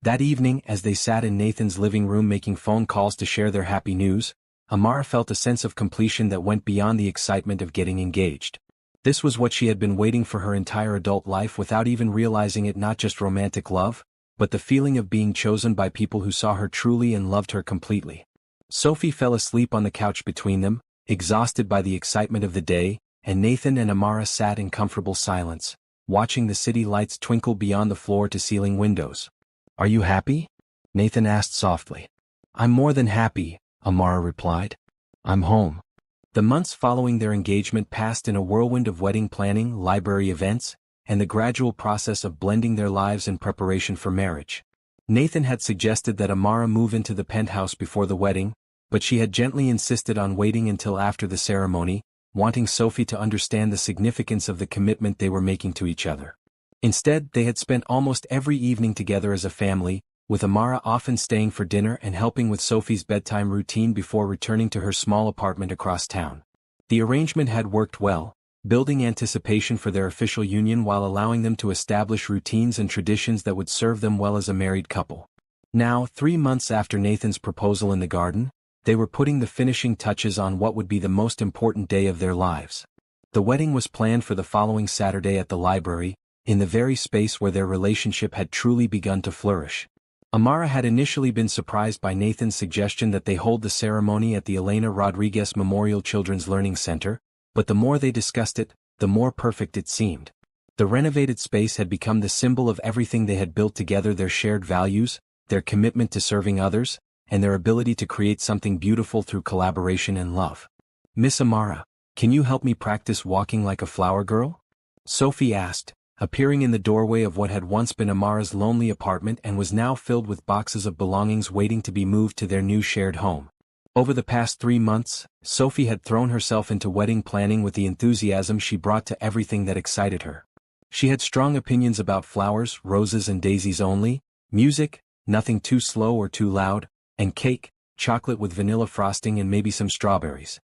That evening, as they sat in Nathan's living room making phone calls to share their happy news, Amara felt a sense of completion that went beyond the excitement of getting engaged. This was what she had been waiting for her entire adult life without even realizing it, not just romantic love, but the feeling of being chosen by people who saw her truly and loved her completely. Sophie fell asleep on the couch between them, exhausted by the excitement of the day, and Nathan and Amara sat in comfortable silence, watching the city lights twinkle beyond the floor-to-ceiling windows. "Are you happy?" Nathan asked softly. "I'm more than happy," Amara replied. "I'm home." The months following their engagement passed in a whirlwind of wedding planning, library events, and the gradual process of blending their lives in preparation for marriage. Nathan had suggested that Amara move into the penthouse before the wedding, but she had gently insisted on waiting until after the ceremony, wanting Sophie to understand the significance of the commitment they were making to each other. Instead, they had spent almost every evening together as a family, with Amara often staying for dinner and helping with Sophie's bedtime routine before returning to her small apartment across town. The arrangement had worked well, building anticipation for their official union while allowing them to establish routines and traditions that would serve them well as a married couple. Now, 3 months after Nathan's proposal in the garden, they were putting the finishing touches on what would be the most important day of their lives. The wedding was planned for the following Saturday at the library, in the very space where their relationship had truly begun to flourish. Amara had initially been surprised by Nathan's suggestion that they hold the ceremony at the Elena Rodriguez Memorial Children's Learning Center, but the more they discussed it, the more perfect it seemed. The renovated space had become the symbol of everything they had built together: their shared values, their commitment to serving others, and their ability to create something beautiful through collaboration and love. "Miss Amara, can you help me practice walking like a flower girl?" Sophie asked, appearing in the doorway of what had once been Amara's lonely apartment and was now filled with boxes of belongings waiting to be moved to their new shared home. Over the past 3 months, Sophie had thrown herself into wedding planning with the enthusiasm she brought to everything that excited her. She had strong opinions about flowers, roses and daisies only, music, nothing too slow or too loud, and cake, chocolate with vanilla frosting and maybe some strawberries.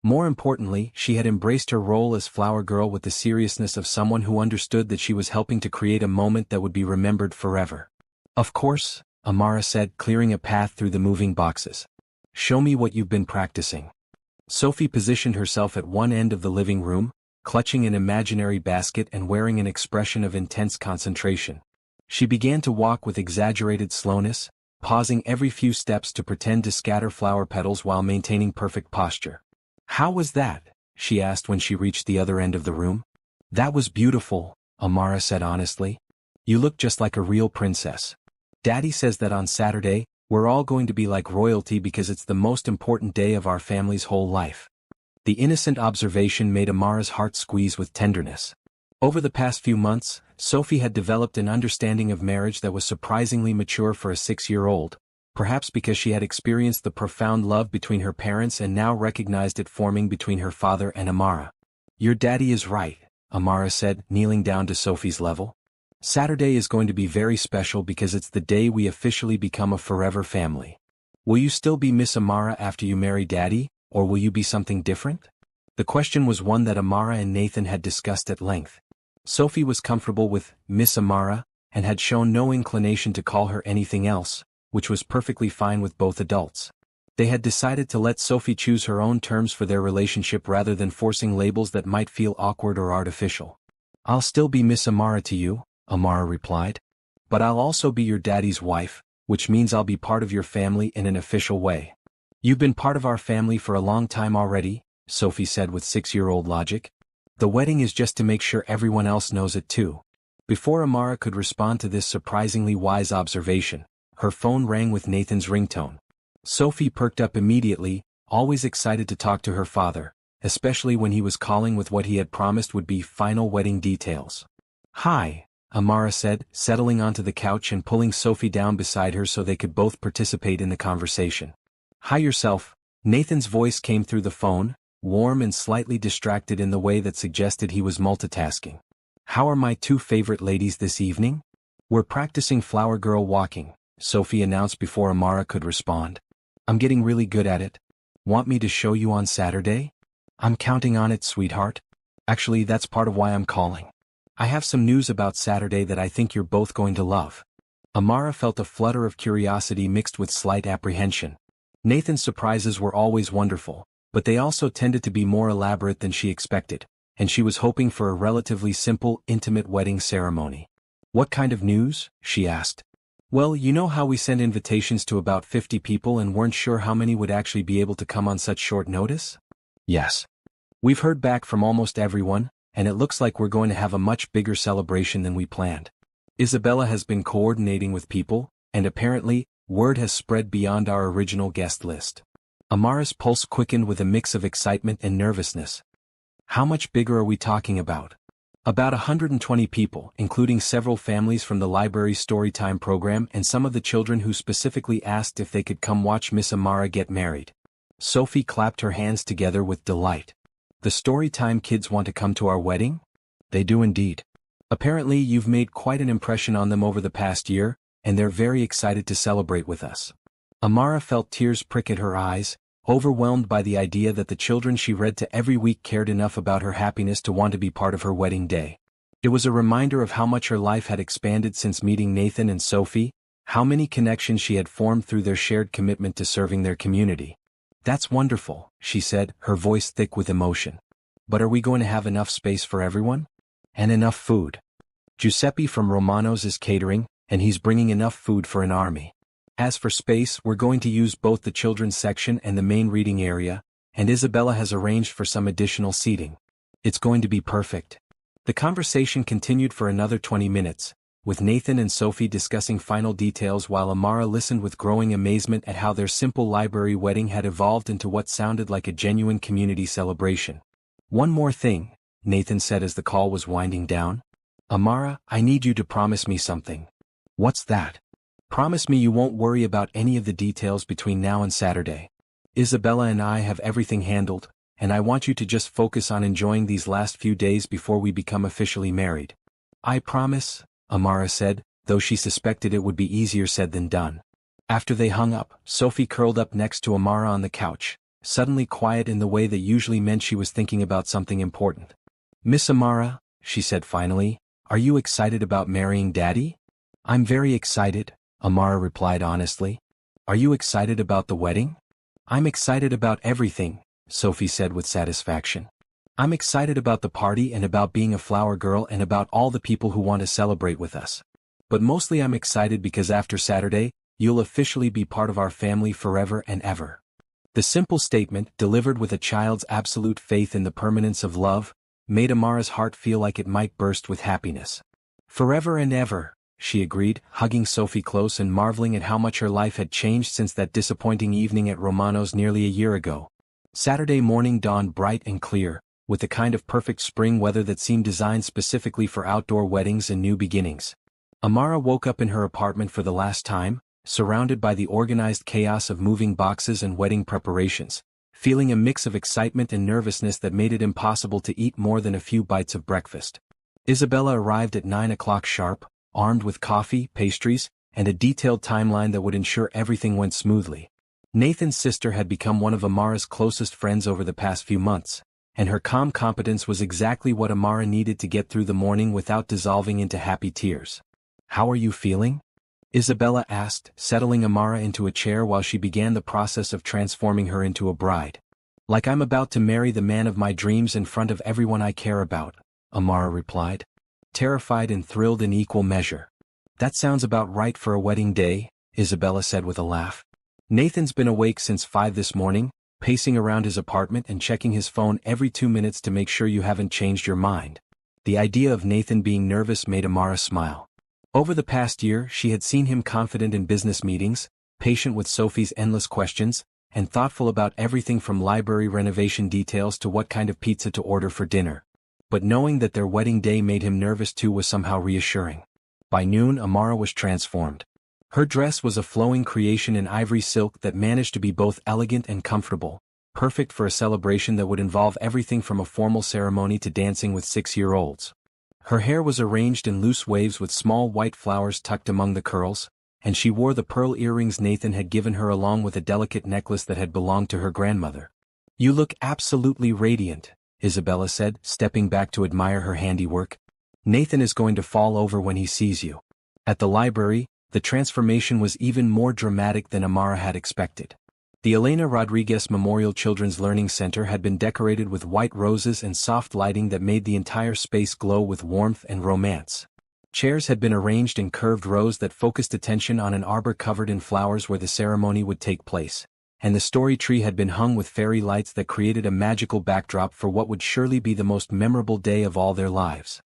More importantly, she had embraced her role as flower girl with the seriousness of someone who understood that she was helping to create a moment that would be remembered forever. "Of course," Amara said, clearing a path through the moving boxes. "Show me what you've been practicing." Sophie positioned herself at one end of the living room, clutching an imaginary basket and wearing an expression of intense concentration. She began to walk with exaggerated slowness, pausing every few steps to pretend to scatter flower petals while maintaining perfect posture. "How was that?" she asked when she reached the other end of the room. "That was beautiful," Amara said honestly. "You look just like a real princess. Daddy says that on Saturday, we're all going to be like royalty because it's the most important day of our family's whole life." The innocent observation made Amara's heart squeeze with tenderness. Over the past few months, Sophie had developed an understanding of marriage that was surprisingly mature for a 6-year-old, perhaps because she had experienced the profound love between her parents and now recognized it forming between her father and Amara. "Your daddy is right," Amara said, kneeling down to Sophie's level. "Saturday is going to be very special because it's the day we officially become a forever family. Will you still be Miss Amara after you marry Daddy, or will you be something different?" The question was one that Amara and Nathan had discussed at length. Sophie was comfortable with Miss Amara, and had shown no inclination to call her anything else, which was perfectly fine with both adults. They had decided to let Sophie choose her own terms for their relationship rather than forcing labels that might feel awkward or artificial. "I'll still be Miss Amara to you," Amara replied. "But I'll also be your daddy's wife, which means I'll be part of your family in an official way." "You've been part of our family for a long time already," Sophie said with 6-year-old logic. "The wedding is just to make sure everyone else knows it too." Before Amara could respond to this surprisingly wise observation, her phone rang with Nathan's ringtone. Sophie perked up immediately, always excited to talk to her father, especially when he was calling with what he had promised would be final wedding details. "Hi," Amara said, settling onto the couch and pulling Sophie down beside her so they could both participate in the conversation. "Hi yourself." Nathan's voice came through the phone, warm and slightly distracted in the way that suggested he was multitasking. "How are my 2 favorite ladies this evening?" "We're practicing flower girl walking," Sophie announced before Amara could respond. "I'm getting really good at it. Want me to show you on Saturday?" "I'm counting on it, sweetheart. Actually, that's part of why I'm calling. I have some news about Saturday that I think you're both going to love." Amara felt a flutter of curiosity mixed with slight apprehension. Nathan's surprises were always wonderful, but they also tended to be more elaborate than she expected, and she was hoping for a relatively simple, intimate wedding ceremony. "What kind of news?" she asked. "Well, you know how we sent invitations to about 50 people and weren't sure how many would actually be able to come on such short notice?" "Yes. We've heard back from almost everyone, and it looks like we're going to have a much bigger celebration than we planned. Isabella has been coordinating with people, and apparently, word has spread beyond our original guest list." Amara's pulse quickened with a mix of excitement and nervousness. "How much bigger are we talking about?" "About 120 people, including several families from the library's Storytime program and some of the children who specifically asked if they could come watch Miss Amara get married." Sophie clapped her hands together with delight. "The Storytime kids want to come to our wedding?" "They do indeed. Apparently you've made quite an impression on them over the past year, and they're very excited to celebrate with us." Amara felt tears prick at her eyes, overwhelmed by the idea that the children she read to every week cared enough about her happiness to want to be part of her wedding day. It was a reminder of how much her life had expanded since meeting Nathan and Sophie, how many connections she had formed through their shared commitment to serving their community. "That's wonderful," she said, her voice thick with emotion. "But are we going to have enough space for everyone? And enough food?" "Giuseppe from Romano's is catering, and he's bringing enough food for an army. As for space, we're going to use both the children's section and the main reading area, and Isabella has arranged for some additional seating. It's going to be perfect." The conversation continued for another 20 minutes, with Nathan and Sophie discussing final details while Amara listened with growing amazement at how their simple library wedding had evolved into what sounded like a genuine community celebration. "One more thing," Nathan said as the call was winding down. "Amara, I need you to promise me something." "What's that?" "Promise me you won't worry about any of the details between now and Saturday. Isabella and I have everything handled, and I want you to just focus on enjoying these last few days before we become officially married." "I promise," Amara said, though she suspected it would be easier said than done. After they hung up, Sophie curled up next to Amara on the couch, suddenly quiet in the way that usually meant she was thinking about something important. "Miss Amara," she said finally, "are you excited about marrying Daddy?" "I'm very excited," Amara replied honestly. "Are you excited about the wedding?" "I'm excited about everything," Sophie said with satisfaction. "I'm excited about the party and about being a flower girl and about all the people who want to celebrate with us. But mostly I'm excited because after Saturday, you'll officially be part of our family forever and ever." The simple statement, delivered with a child's absolute faith in the permanence of love, made Amara's heart feel like it might burst with happiness. "Forever and ever," she agreed, hugging Sophie close and marveling at how much her life had changed since that disappointing evening at Romano's nearly a year ago. Saturday morning dawned bright and clear, with the kind of perfect spring weather that seemed designed specifically for outdoor weddings and new beginnings. Amara woke up in her apartment for the last time, surrounded by the organized chaos of moving boxes and wedding preparations, feeling a mix of excitement and nervousness that made it impossible to eat more than a few bites of breakfast. Isabella arrived at 9 o'clock sharp, armed with coffee, pastries, and a detailed timeline that would ensure everything went smoothly. Nathan's sister had become one of Amara's closest friends over the past few months, and her calm competence was exactly what Amara needed to get through the morning without dissolving into happy tears. "How are you feeling?" Isabella asked, settling Amara into a chair while she began the process of transforming her into a bride. "Like I'm about to marry the man of my dreams in front of everyone I care about," Amara replied. Terrified and thrilled in equal measure. "That sounds about right for a wedding day," Isabella said with a laugh. "Nathan's been awake since 5 this morning, pacing around his apartment and checking his phone every 2 minutes to make sure you haven't changed your mind." The idea of Nathan being nervous made Amara smile. Over the past year, she had seen him confident in business meetings, patient with Sophie's endless questions, and thoughtful about everything from library renovation details to what kind of pizza to order for dinner. But knowing that their wedding day made him nervous too was somehow reassuring. By noon, Amara was transformed. Her dress was a flowing creation in ivory silk that managed to be both elegant and comfortable, perfect for a celebration that would involve everything from a formal ceremony to dancing with 6-year-olds. Her hair was arranged in loose waves with small white flowers tucked among the curls, and she wore the pearl earrings Nathan had given her along with a delicate necklace that had belonged to her grandmother. "You look absolutely radiant," Isabella said, stepping back to admire her handiwork. "Nathan is going to fall over when he sees you." At the library, The transformation was even more dramatic than Amara had expected. The Elena Rodriguez Memorial Children's Learning Center had been decorated with white roses and soft lighting that made the entire space glow with warmth and romance. Chairs had been arranged in curved rows that focused attention on an arbor covered in flowers where the ceremony would take place, and the story tree had been hung with fairy lights that created a magical backdrop for what would surely be the most memorable day of all their lives.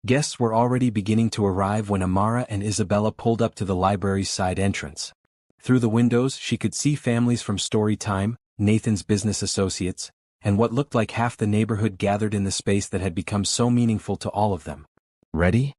Guests were already beginning to arrive when Amara and Isabella pulled up to the library's side entrance. Through the windows she could see families from Story Time, Nathan's business associates, and what looked like half the neighborhood gathered in the space that had become so meaningful to all of them. "Ready?"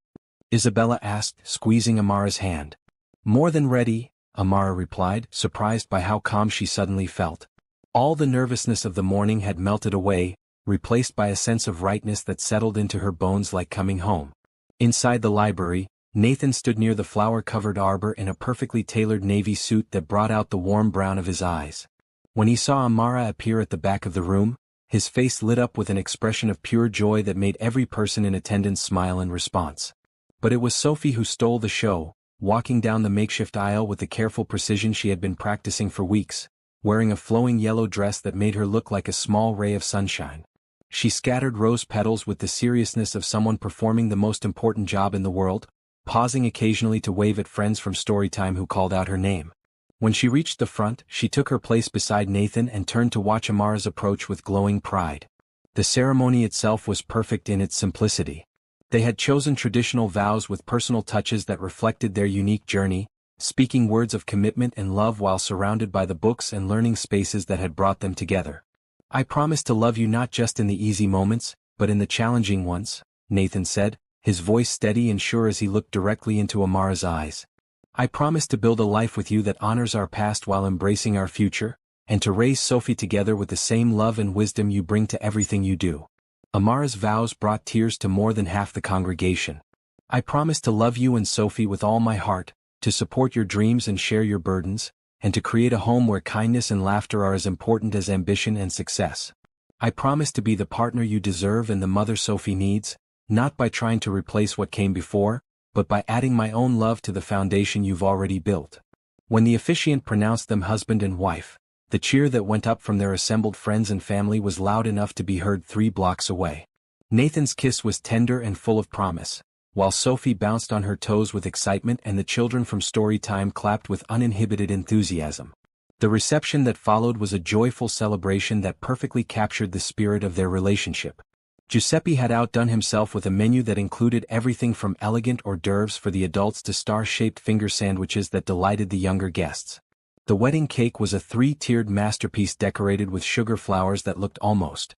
Isabella asked, squeezing Amara's hand. "More than ready," Amara replied, surprised by how calm she suddenly felt. All the nervousness of the morning had melted away, replaced by a sense of rightness that settled into her bones like coming home. Inside the library, Nathan stood near the flower-covered arbor in a perfectly tailored navy suit that brought out the warm brown of his eyes. When he saw Amara appear at the back of the room, his face lit up with an expression of pure joy that made every person in attendance smile in response. But it was Sophie who stole the show, walking down the makeshift aisle with the careful precision she had been practicing for weeks, wearing a flowing yellow dress that made her look like a small ray of sunshine. She scattered rose petals with the seriousness of someone performing the most important job in the world, pausing occasionally to wave at friends from Storytime who called out her name. When she reached the front, she took her place beside Nathan and turned to watch Amara's approach with glowing pride. The ceremony itself was perfect in its simplicity. They had chosen traditional vows with personal touches that reflected their unique journey, speaking words of commitment and love while surrounded by the books and learning spaces that had brought them together. "I promise to love you not just in the easy moments, but in the challenging ones," Nathan said, his voice steady and sure as he looked directly into Amara's eyes. "I promise to build a life with you that honors our past while embracing our future, and to raise Sophie together with the same love and wisdom you bring to everything you do." Amara's vows brought tears to more than half the congregation. "I promise to love you and Sophie with all my heart, to support your dreams and share your burdens, and to create a home where kindness and laughter are as important as ambition and success. I promise to be the partner you deserve and the mother Sophie needs, not by trying to replace what came before, but by adding my own love to the foundation you've already built." When the officiant pronounced them husband and wife, the cheer that went up from their assembled friends and family was loud enough to be heard 3 blocks away. Nathan's kiss was tender and full of promise, while Sophie bounced on her toes with excitement and the children from Storytime clapped with uninhibited enthusiasm. The reception that followed was a joyful celebration that perfectly captured the spirit of their relationship. Giuseppe had outdone himself with a menu that included everything from elegant hors d'oeuvres for the adults to star-shaped finger sandwiches that delighted the younger guests. The wedding cake was a 3-tiered masterpiece decorated with sugar flowers that looked almost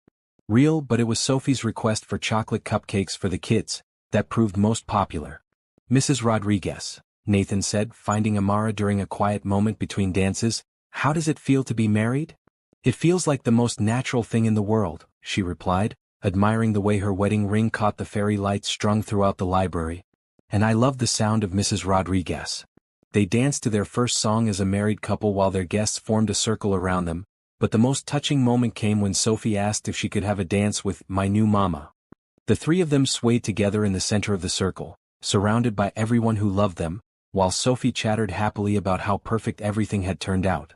real, but it was Sophie's request for chocolate cupcakes for the kids that proved most popular. "Mrs. Rodriguez," Nathan said, finding Amara during a quiet moment between dances, "how does it feel to be married?" "It feels like the most natural thing in the world," she replied, admiring the way her wedding ring caught the fairy lights strung throughout the library. "And I love the sound of Mrs. Rodriguez." They danced to their first song as a married couple while their guests formed a circle around them, but the most touching moment came when Sophie asked if she could have a dance with "my new mama." The 3 of them swayed together in the center of the circle, surrounded by everyone who loved them, while Sophie chattered happily about how perfect everything had turned out.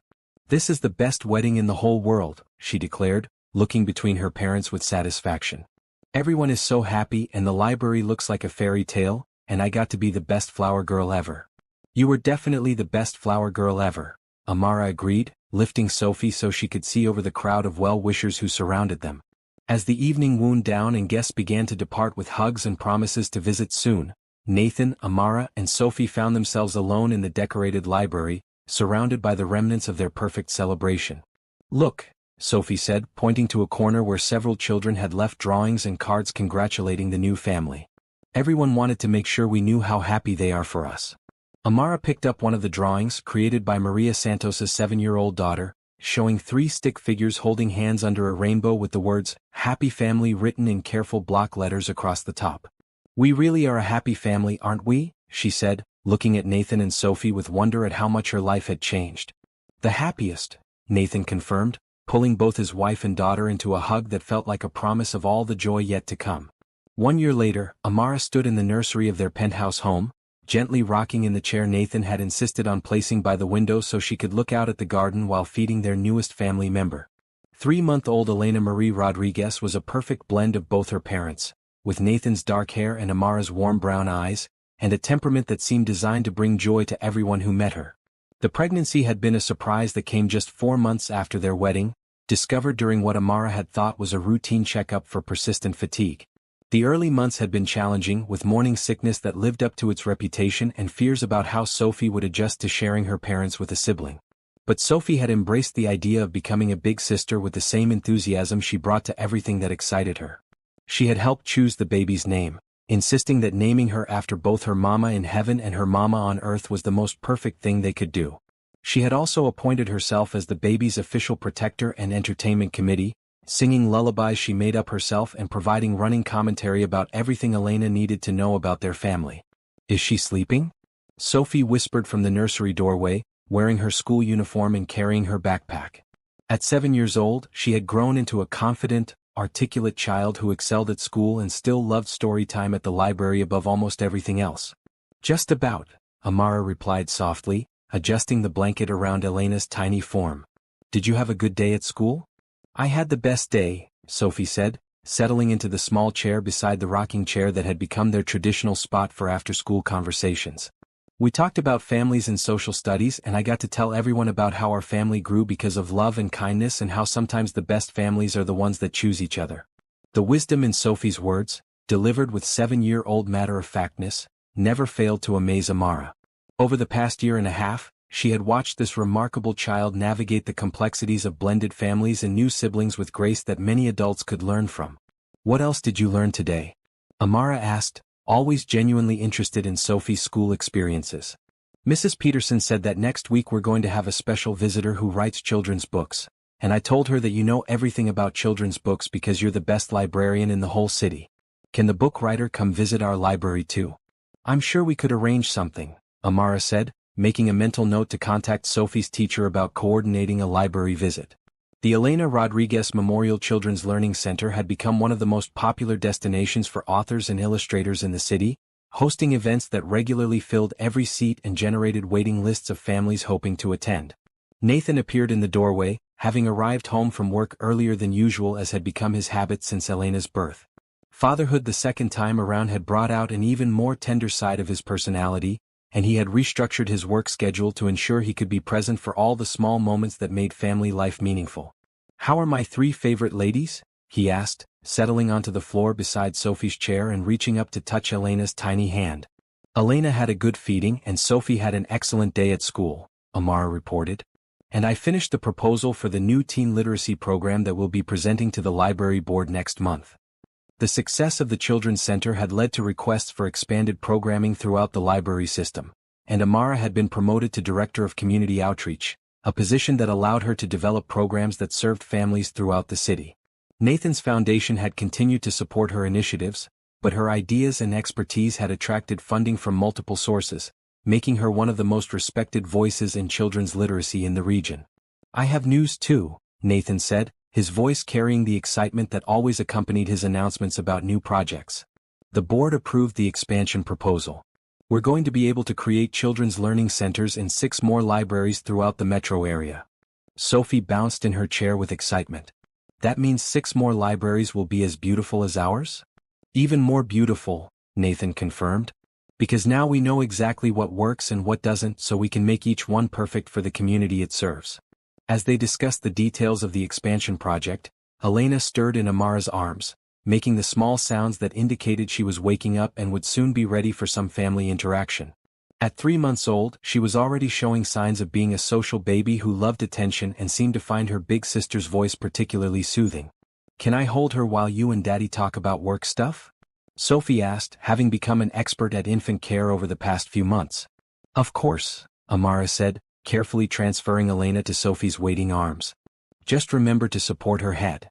"This is the best wedding in the whole world," she declared, looking between her parents with satisfaction. "Everyone is so happy and the library looks like a fairy tale, and I got to be the best flower girl ever." "You were definitely the best flower girl ever," Amara agreed, lifting Sophie so she could see over the crowd of well-wishers who surrounded them. As the evening wound down and guests began to depart with hugs and promises to visit soon, Nathan, Amara, and Sophie found themselves alone in the decorated library, surrounded by the remnants of their perfect celebration. "Look," Sophie said, pointing to a corner where several children had left drawings and cards congratulating the new family. "Everyone wanted to make sure we knew how happy they are for us." Amara picked up one of the drawings created by Maria Santos's 7-year-old daughter, showing 3 stick figures holding hands under a rainbow with the words, "Happy Family" written in careful block letters across the top. "We really are a happy family, aren't we?" she said, looking at Nathan and Sophie with wonder at how much her life had changed. "The happiest," Nathan confirmed, pulling both his wife and daughter into a hug that felt like a promise of all the joy yet to come. 1 year later, Amara stood in the nursery of their penthouse home, gently rocking in the chair Nathan had insisted on placing by the window so she could look out at the garden while feeding their newest family member. 3-month-old Elena Marie Rodriguez was a perfect blend of both her parents, with Nathan's dark hair and Amara's warm brown eyes, and a temperament that seemed designed to bring joy to everyone who met her. The pregnancy had been a surprise that came just 4 months after their wedding, discovered during what Amara had thought was a routine checkup for persistent fatigue. The early months had been challenging, with morning sickness that lived up to its reputation and fears about how Sophie would adjust to sharing her parents with a sibling. But Sophie had embraced the idea of becoming a big sister with the same enthusiasm she brought to everything that excited her. She had helped choose the baby's name, insisting that naming her after both her mama in heaven and her mama on earth was the most perfect thing they could do. She had also appointed herself as the baby's official protector and entertainment committee, singing lullabies she made up herself and providing running commentary about everything Elena needed to know about their family. "Is she sleeping?" Sophie whispered from the nursery doorway, wearing her school uniform and carrying her backpack. At 7 years old, she had grown into a confident, articulate child who excelled at school and still loved story time at the library above almost everything else. "Just about," Amara replied softly, adjusting the blanket around Elena's tiny form. "Did you have a good day at school?" "I had the best day," Sophie said, settling into the small chair beside the rocking chair that had become their traditional spot for after-school conversations. "We talked about families and social studies, and I got to tell everyone about how our family grew because of love and kindness and how sometimes the best families are the ones that choose each other." The wisdom in Sophie's words, delivered with 7-year-old matter-of-factness, never failed to amaze Amara. Over the past year and a half, she had watched this remarkable child navigate the complexities of blended families and new siblings with grace that many adults could learn from. "What else did you learn today?" Amara asked, always genuinely interested in Sophie's school experiences. "Mrs. Peterson said that next week we're going to have a special visitor who writes children's books, and I told her that you know everything about children's books because you're the best librarian in the whole city. Can the book writer come visit our library too?" "I'm sure we could arrange something," Amara said, making a mental note to contact Sophie's teacher about coordinating a library visit. The Elena Rodriguez Memorial Children's Learning Center had become one of the most popular destinations for authors and illustrators in the city, hosting events that regularly filled every seat and generated waiting lists of families hoping to attend. Nathan appeared in the doorway, having arrived home from work earlier than usual as had become his habit since Elena's birth. Fatherhood the second time around had brought out an even more tender side of his personality, and he had restructured his work schedule to ensure he could be present for all the small moments that made family life meaningful. "How are my 3 favorite ladies?" he asked, settling onto the floor beside Sophie's chair and reaching up to touch Elena's tiny hand. "Elena had a good feeding and Sophie had an excellent day at school," Amara reported. "And I finished the proposal for the new teen literacy program that we'll be presenting to the library board next month." The success of the Children's Center had led to requests for expanded programming throughout the library system, and Amara had been promoted to Director of Community Outreach, a position that allowed her to develop programs that served families throughout the city. Nathan's foundation had continued to support her initiatives, but her ideas and expertise had attracted funding from multiple sources, making her one of the most respected voices in children's literacy in the region. "I have news too," Nathan said, his voice carrying the excitement that always accompanied his announcements about new projects. "The board approved the expansion proposal. We're going to be able to create children's learning centers in 6 more libraries throughout the metro area." Sophie bounced in her chair with excitement. "That means 6 more libraries will be as beautiful as ours?" "Even more beautiful," Nathan confirmed. "Because now we know exactly what works and what doesn't, so we can make each one perfect for the community it serves." As they discussed the details of the expansion project, Elena stirred in Amara's arms, making the small sounds that indicated she was waking up and would soon be ready for some family interaction. At 3 months old, she was already showing signs of being a social baby who loved attention and seemed to find her big sister's voice particularly soothing. "Can I hold her while you and Daddy talk about work stuff?" Sophie asked, having become an expert at infant care over the past few months. "Of course," Amara said, carefully transferring Elena to Sophie's waiting arms. "Just remember to support her head."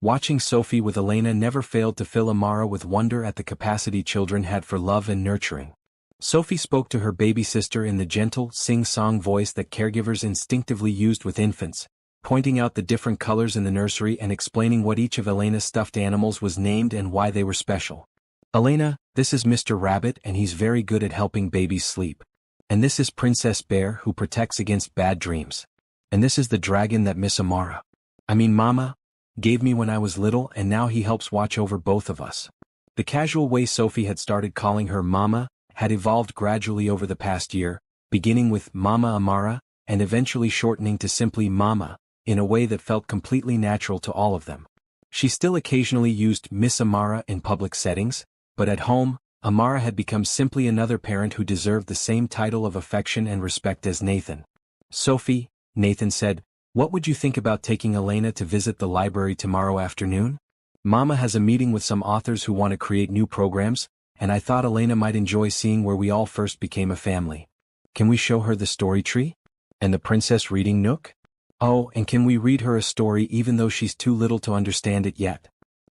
Watching Sophie with Elena never failed to fill Amara with wonder at the capacity children had for love and nurturing. Sophie spoke to her baby sister in the gentle, sing-song voice that caregivers instinctively used with infants, pointing out the different colors in the nursery and explaining what each of Elena's stuffed animals was named and why they were special. "Elena, This is Mr. Rabbit and he's very good at helping babies sleep. And this is Princess Bear who protects against bad dreams. And this is the dragon that Miss Mama, gave me when I was little and now he helps watch over both of us. The casual way Sophie had started calling her Mama had evolved gradually over the past year, beginning with Mama Amara and eventually shortening to simply Mama, in a way that felt completely natural to all of them. She still occasionally used Miss Amara in public settings, but at home, Amara had become simply another parent who deserved the same title of affection and respect as Nathan. Sophie, Nathan said, what would you think about taking Elena to visit the library tomorrow afternoon? Mama has a meeting with some authors who want to create new programs, and I thought Elena might enjoy seeing where we all first became a family. Can we show her the story tree? And the princess reading nook? Oh, and can we read her a story even though she's too little to understand it yet?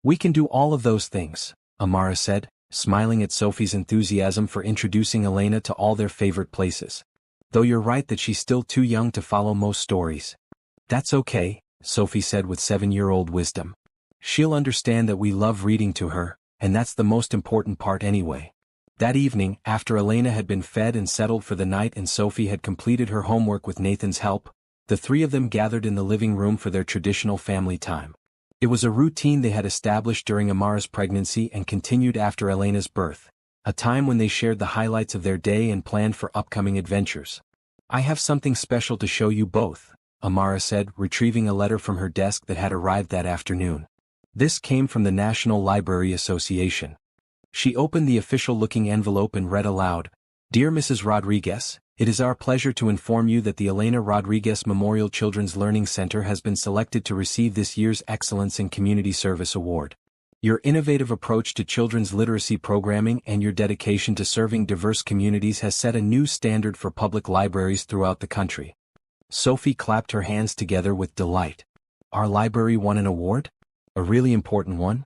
We can do all of those things, Amara said, smiling at Sophie's enthusiasm for introducing Elena to all their favorite places. Though you're right that she's still too young to follow most stories. That's okay, Sophie said with 7-year-old wisdom. She'll understand that we love reading to her, and that's the most important part anyway. That evening, after Elena had been fed and settled for the night and Sophie had completed her homework with Nathan's help, the three of them gathered in the living room for their traditional family time. It was a routine they had established during Amara's pregnancy and continued after Elena's birth, a time when they shared the highlights of their day and planned for upcoming adventures. I have something special to show you both, Amara said, retrieving a letter from her desk that had arrived that afternoon. This came from the National Library Association. She opened the official-looking envelope and read aloud, Dear Mrs. Rodriguez, it is our pleasure to inform you that the Elena Rodriguez Memorial Children's Learning Center has been selected to receive this year's Excellence in Community Service Award. Your innovative approach to children's literacy programming and your dedication to serving diverse communities has set a new standard for public libraries throughout the country. Sophie clapped her hands together with delight. Our library won an award? A really important one?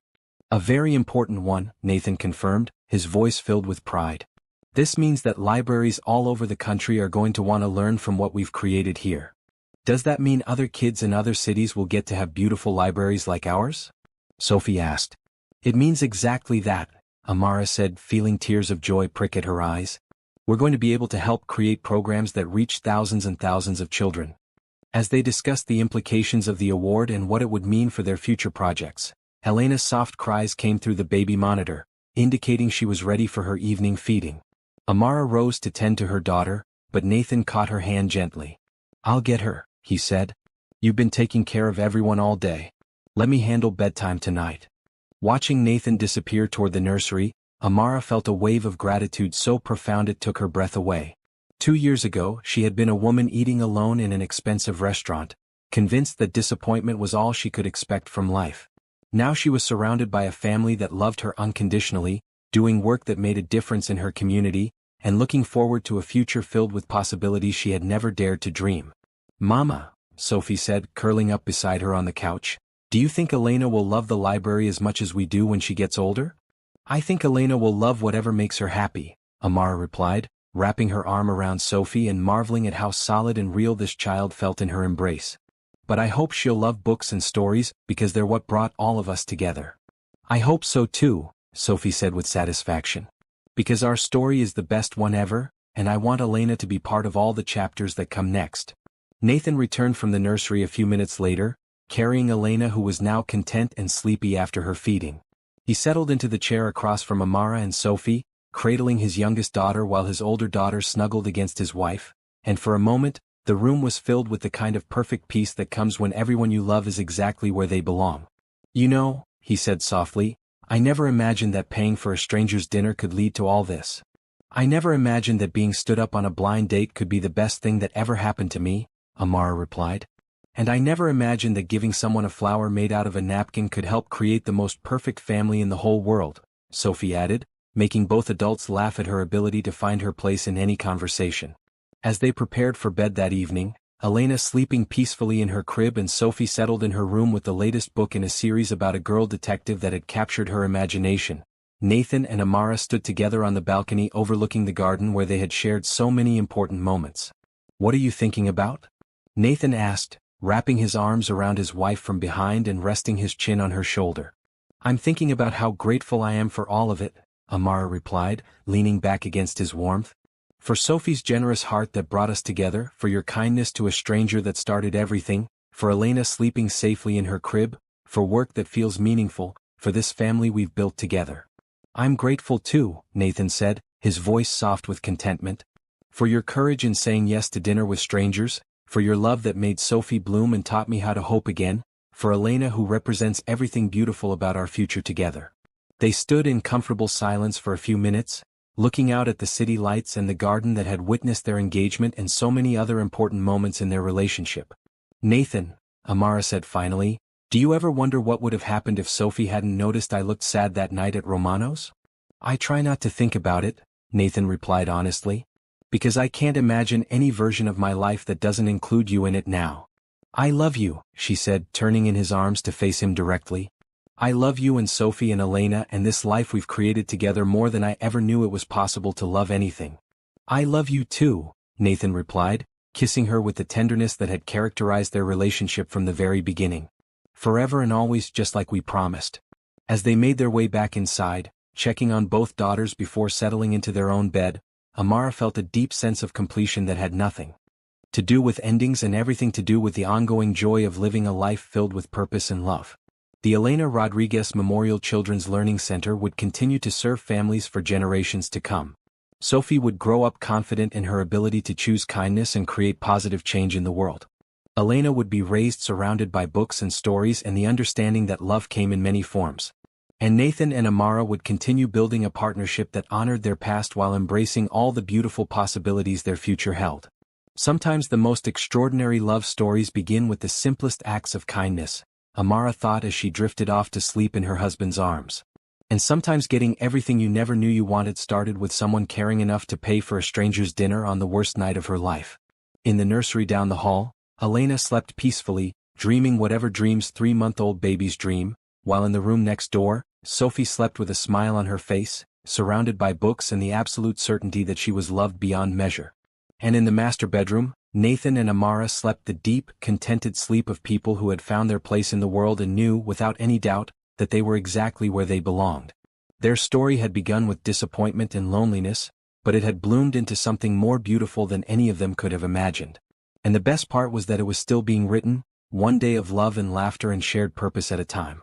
A very important one, Nathan confirmed, his voice filled with pride. This means that libraries all over the country are going to want to learn from what we've created here. Does that mean other kids in other cities will get to have beautiful libraries like ours? Sophie asked. It means exactly that, Amara said, feeling tears of joy prick at her eyes. We're going to be able to help create programs that reach thousands and thousands of children. As they discussed the implications of the award and what it would mean for their future projects, Elena's soft cries came through the baby monitor, indicating she was ready for her evening feeding. Amara rose to tend to her daughter, but Nathan caught her hand gently. I'll get her, he said. You've been taking care of everyone all day. Let me handle bedtime tonight. Watching Nathan disappear toward the nursery, Amara felt a wave of gratitude so profound it took her breath away. 2 years ago, she had been a woman eating alone in an expensive restaurant, convinced that disappointment was all she could expect from life. Now she was surrounded by a family that loved her unconditionally, doing work that made a difference in her community, and looking forward to a future filled with possibilities she had never dared to dream. Mama, Sophie said, curling up beside her on the couch, do you think Elena will love the library as much as we do when she gets older? I think Elena will love whatever makes her happy, Amara replied, wrapping her arm around Sophie and marveling at how solid and real this child felt in her embrace. But I hope she'll love books and stories because they're what brought all of us together. I hope so too, Sophie said with satisfaction. Because our story is the best one ever, and I want Elena to be part of all the chapters that come next. Nathan returned from the nursery a few minutes later, carrying Elena, who was now content and sleepy after her feeding. He settled into the chair across from Amara and Sophie, cradling his youngest daughter while his older daughter snuggled against his wife, and for a moment, the room was filled with the kind of perfect peace that comes when everyone you love is exactly where they belong. You know, he said softly, I never imagined that paying for a stranger's dinner could lead to all this. I never imagined that being stood up on a blind date could be the best thing that ever happened to me, Amara replied. And I never imagined that giving someone a flower made out of a napkin could help create the most perfect family in the whole world, Sophie added, making both adults laugh at her ability to find her place in any conversation. As they prepared for bed that evening, Elena sleeping peacefully in her crib and Sophie settled in her room with the latest book in a series about a girl detective that had captured her imagination, Nathan and Amara stood together on the balcony overlooking the garden where they had shared so many important moments. What are you thinking about? Nathan asked, wrapping his arms around his wife from behind and resting his chin on her shoulder. I'm thinking about how grateful I am for all of it, Amara replied, leaning back against his warmth. For Sophie's generous heart that brought us together, for your kindness to a stranger that started everything, for Elena sleeping safely in her crib, for work that feels meaningful, for this family we've built together. I'm grateful too, Nathan said, his voice soft with contentment. For your courage in saying yes to dinner with strangers, for your love that made Sophie bloom and taught me how to hope again, for Elena who represents everything beautiful about our future together. They stood in comfortable silence for a few minutes, looking out at the city lights and the garden that had witnessed their engagement and so many other important moments in their relationship. Nathan, Amara said finally, do you ever wonder what would have happened if Sophie hadn't noticed I looked sad that night at Romano's? I try not to think about it, Nathan replied honestly. Because I can't imagine any version of my life that doesn't include you in it now. I love you, she said, turning in his arms to face him directly. I love you and Sophie and Elena and this life we've created together more than I ever knew it was possible to love anything. I love you too, Nathan replied, kissing her with the tenderness that had characterized their relationship from the very beginning. Forever and always, just like we promised. As they made their way back inside, checking on both daughters before settling into their own bed, Amara felt a deep sense of completion that had nothing to do with endings and everything to do with the ongoing joy of living a life filled with purpose and love. The Elena Rodriguez Memorial Children's Learning Center would continue to serve families for generations to come. Sophie would grow up confident in her ability to choose kindness and create positive change in the world. Elena would be raised surrounded by books and stories and the understanding that love came in many forms. And Nathan and Amara would continue building a partnership that honored their past while embracing all the beautiful possibilities their future held. Sometimes the most extraordinary love stories begin with the simplest acts of kindness, Amara thought as she drifted off to sleep in her husband's arms. And sometimes getting everything you never knew you wanted started with someone caring enough to pay for a stranger's dinner on the worst night of her life. In the nursery down the hall, Elena slept peacefully, dreaming whatever dreams 3-month-old babies dream, while in the room next door, Sophie slept with a smile on her face, surrounded by books and the absolute certainty that she was loved beyond measure. And in the master bedroom, Nathan and Amara slept the deep, contented sleep of people who had found their place in the world and knew, without any doubt, that they were exactly where they belonged. Their story had begun with disappointment and loneliness, but it had bloomed into something more beautiful than any of them could have imagined. And the best part was that it was still being written, one day of love and laughter and shared purpose at a time.